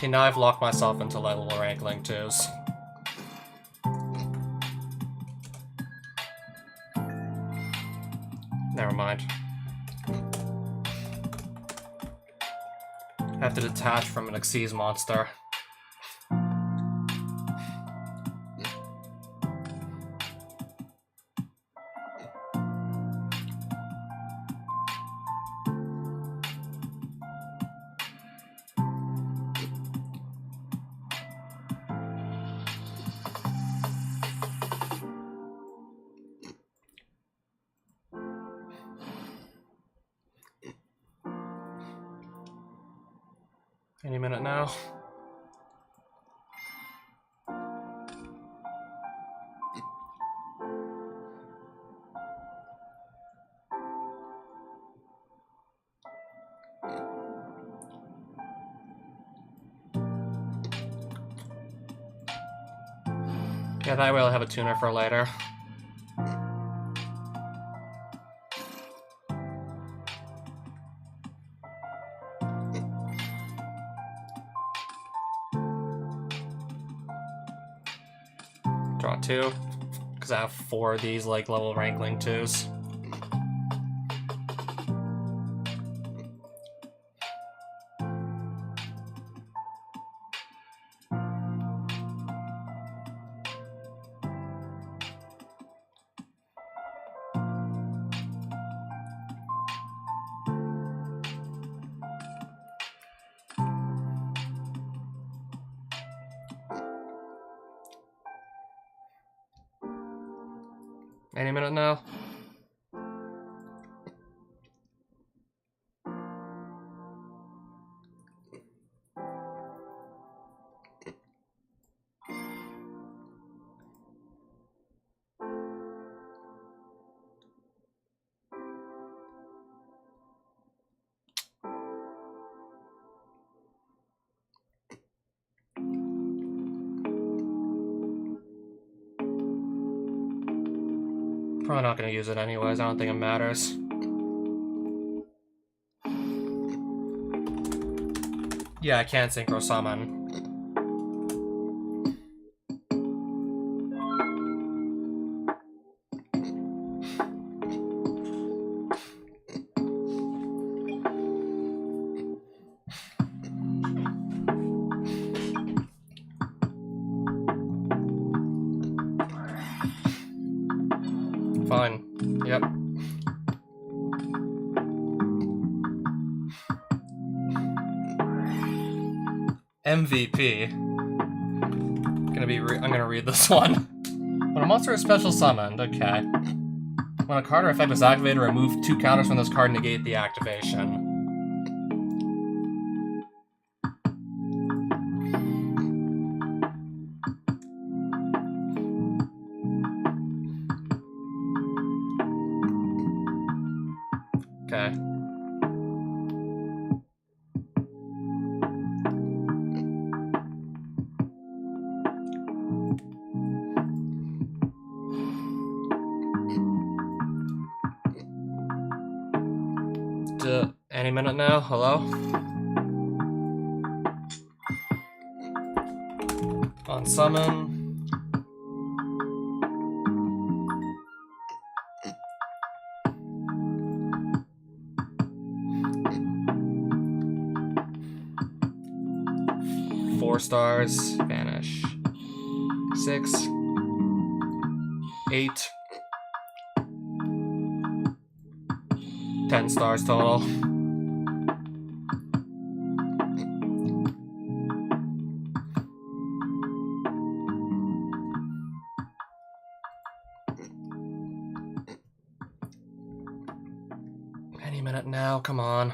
Okay, now I've locked myself into level wrangling twos. Never mind. I have to detach from an Xyz monster. Any minute now. Yeah, that way I'll have a tuner for later. Draw 2, because I have 4 of these, like, level wrangling 2s. Any minute now. Probably not gonna use it anyways, I don't think it matters. Yeah, I can't synchro summon. Fine. Yep. MVP. I'm gonna read this one. When a monster is special summoned, okay. When a card or effect is activated, remove 2 counters from this card and negate the activation. Okay. Any minute now? Hello? On summon. Four stars. Vanish. 6. 8. 10 stars total. Any minute now, come on.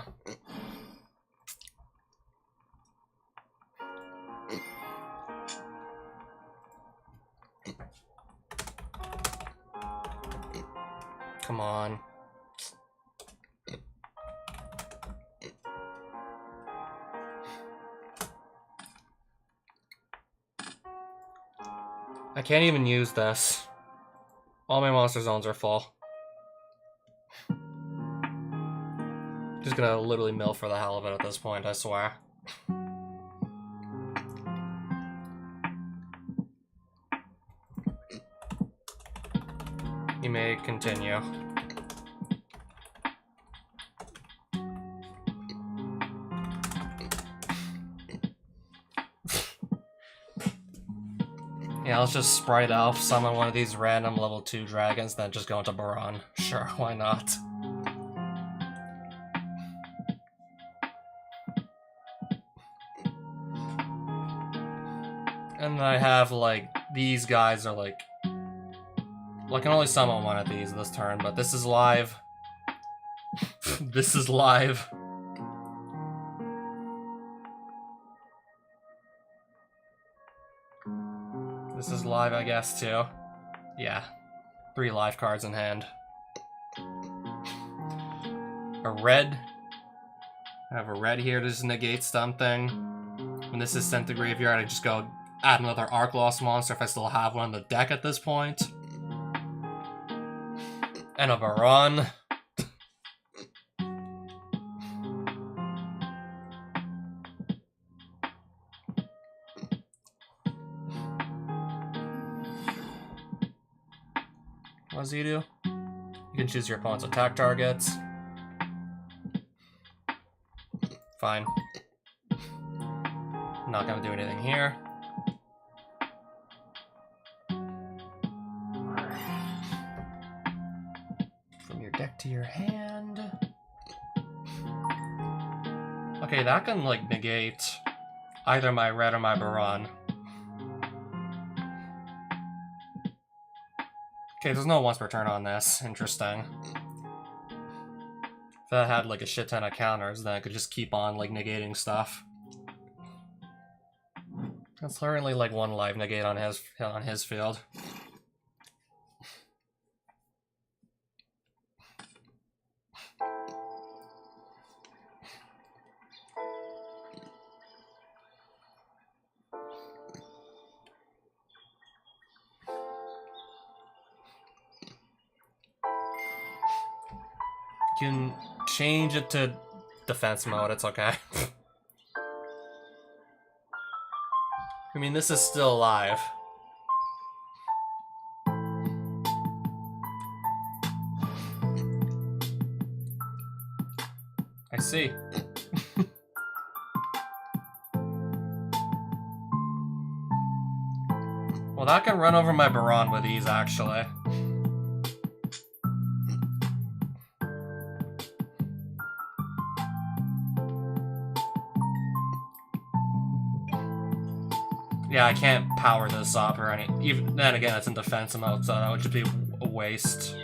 Come on. I can't even use this. All my monster zones are full. Just gonna literally mill for the hell of it at this point, I swear. Okay, continue. Yeah, let's just sprite elf, summon one of these random level 2 dragons, then just go into Baron. Sure, why not? And then I have, like, these guys are, like... Well, I can only summon one of these this turn, but this is live. This is live. This is live, I guess, too. Yeah. 3 live cards in hand. A red. I have a red here to just negate something. When this is sent to graveyard, I just go add another Arc Lost monster if I still have one in the deck at this point. And a Baron. What does he do? You can choose your opponent's attack targets. Fine. Not gonna do anything here. From your deck to your hand. Okay, that can, like, negate either my red or my Baron. Okay, there's no once per turn on this. Interesting. If I had, like, a shit ton of counters, then I could just keep on, like, negating stuff. That's currently, like, 1 live negate on his field. You can change it to defense mode, it's okay. I mean, this is still alive. I see. Well, that can run over my Baron with ease, actually. Yeah, I can't power this up or any. Even then again, it's in defense mode, so that would just be a waste.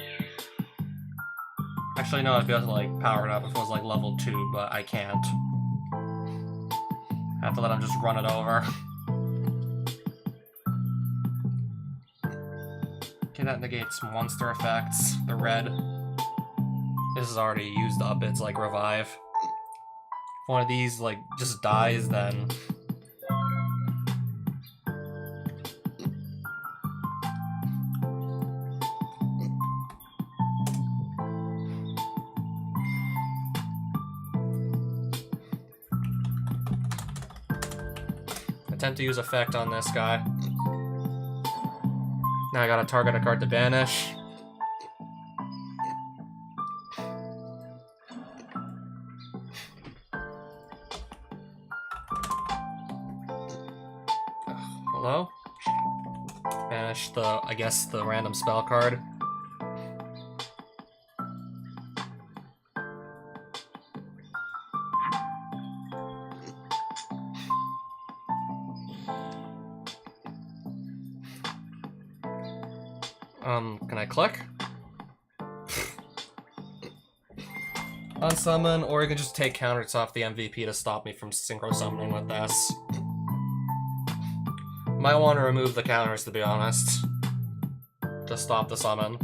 Actually, no, I'd be able to, like, power it up if it was, like, level 2, but I can't. I have to let him just run it over. Okay, that negates monster effects. The red. This is already used up, it's like revive. If one of these, like, just dies, then... Attempt to use effect on this guy. Now I gotta target a card to banish. Hello? Banish the, I guess, the random spell card. Can I click? Unsummon, or you can just take counters off the MVP to stop me from synchro summoning with this. Might want to remove the counters, to be honest. To stop the summon.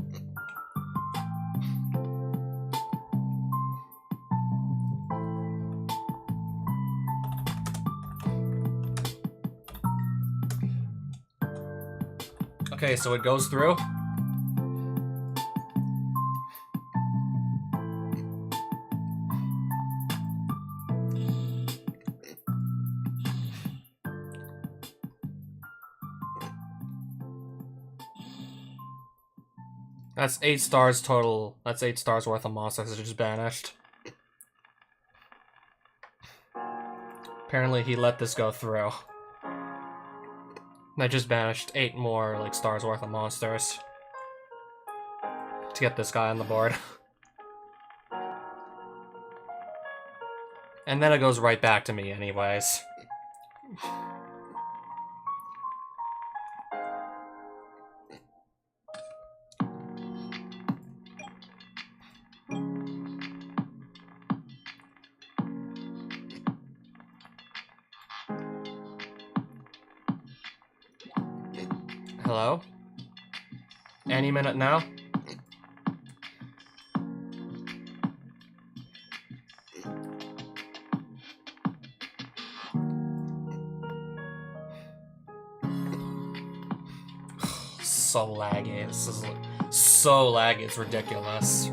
Okay, so it goes through. That's 8 stars total. That's 8 stars worth of monsters that just banished. Apparently he let this go through. I just banished 8 more like stars worth of monsters to get this guy on the board. And then it goes right back to me anyways. Hello? Any minute now? So laggy. This is so laggy, it's ridiculous.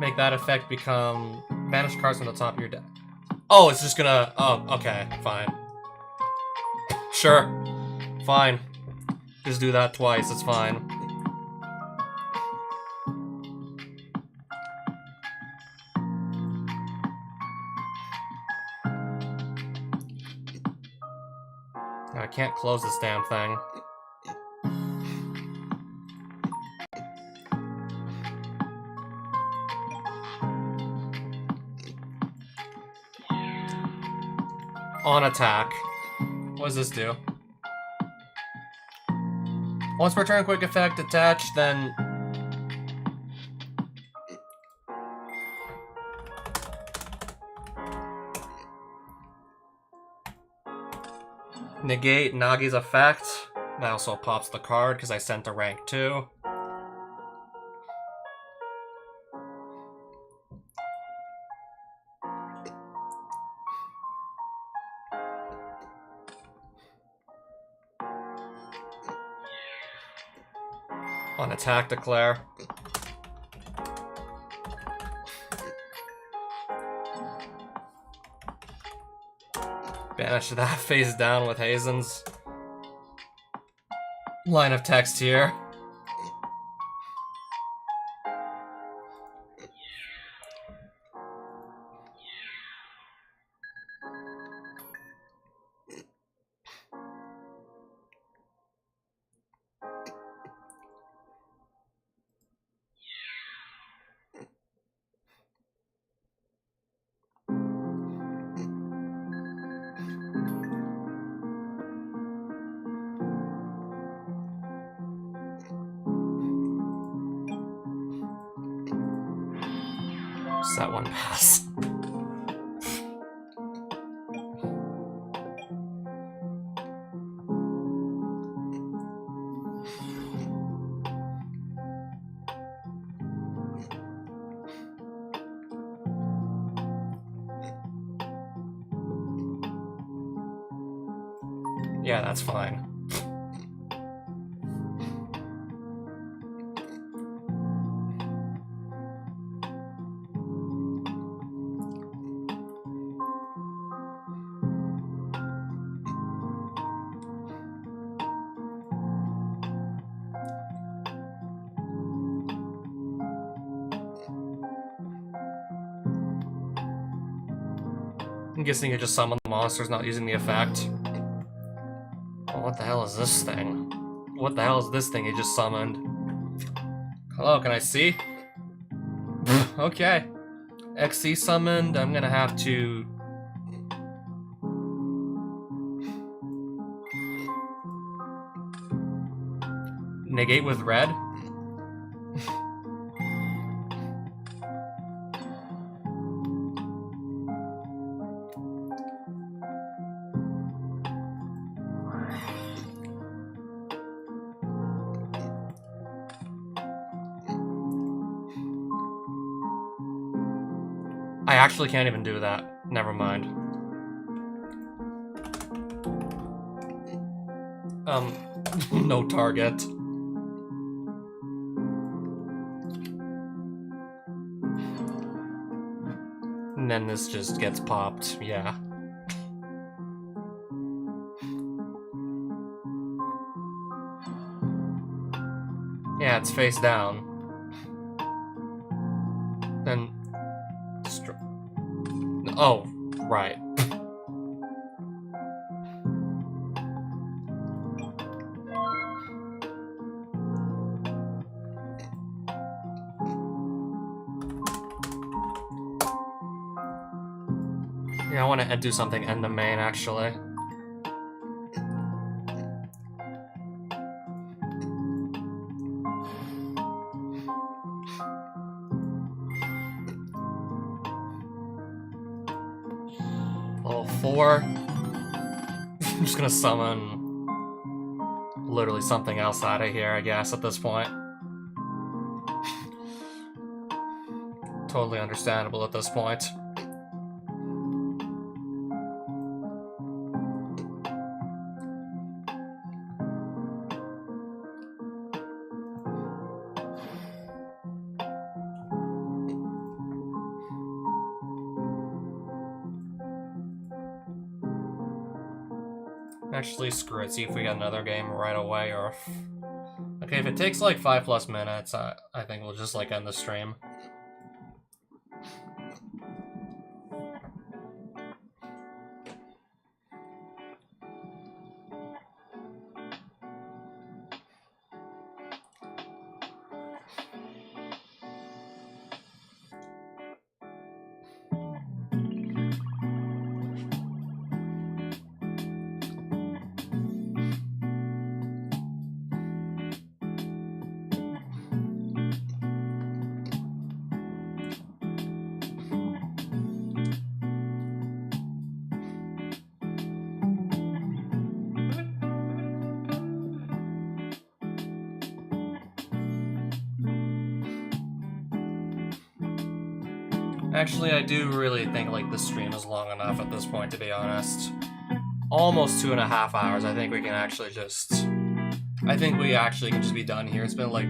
Make that effect become banish cards from the top of your deck. Oh, it's just gonna... Oh, okay, fine. Sure. Fine. Just do that twice, it's fine. I can't close this damn thing. On attack. What does this do? Once per turn, quick effect attached, then... Negate Nagi's effect. That also pops the card because I sent to rank 2. On attack, declare. Banish that face down with Hazen's line of text here. Just that one pass. Yeah, that's fine. I'm guessing you just summon the monsters, not using the effect. Oh, what the hell is this thing? What the hell is this thing he just summoned? Hello, can I see? Okay. XC summoned, I'm gonna have to... negate with red? I actually can't even do that. Never mind. No target. And then this just gets popped, yeah. Yeah, it's face down. Then... Oh, right. Yeah, I want to do something in the main, actually. Level 4. I'm just gonna summon literally something else out of here, I guess, at this point. Totally understandable at this point. Actually, screw it, see if we get another game right away, or if... Okay, if it takes like 5+ minutes, I think we'll just like end the stream. Actually, I do really think like the stream is long enough at this point, to be honest. Almost 2.5 hours. I think we can actually just... I think we actually can just be done here. It's been like...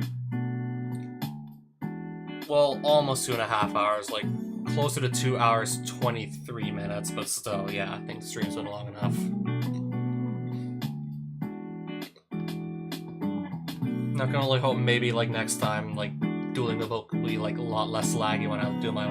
Well, almost 2.5 hours. Like, closer to 2 hours, 23 minutes. But still, yeah, I think the stream's been long enough. I can only hope maybe like next time, like, Duelingbook will be like a lot less laggy when I do my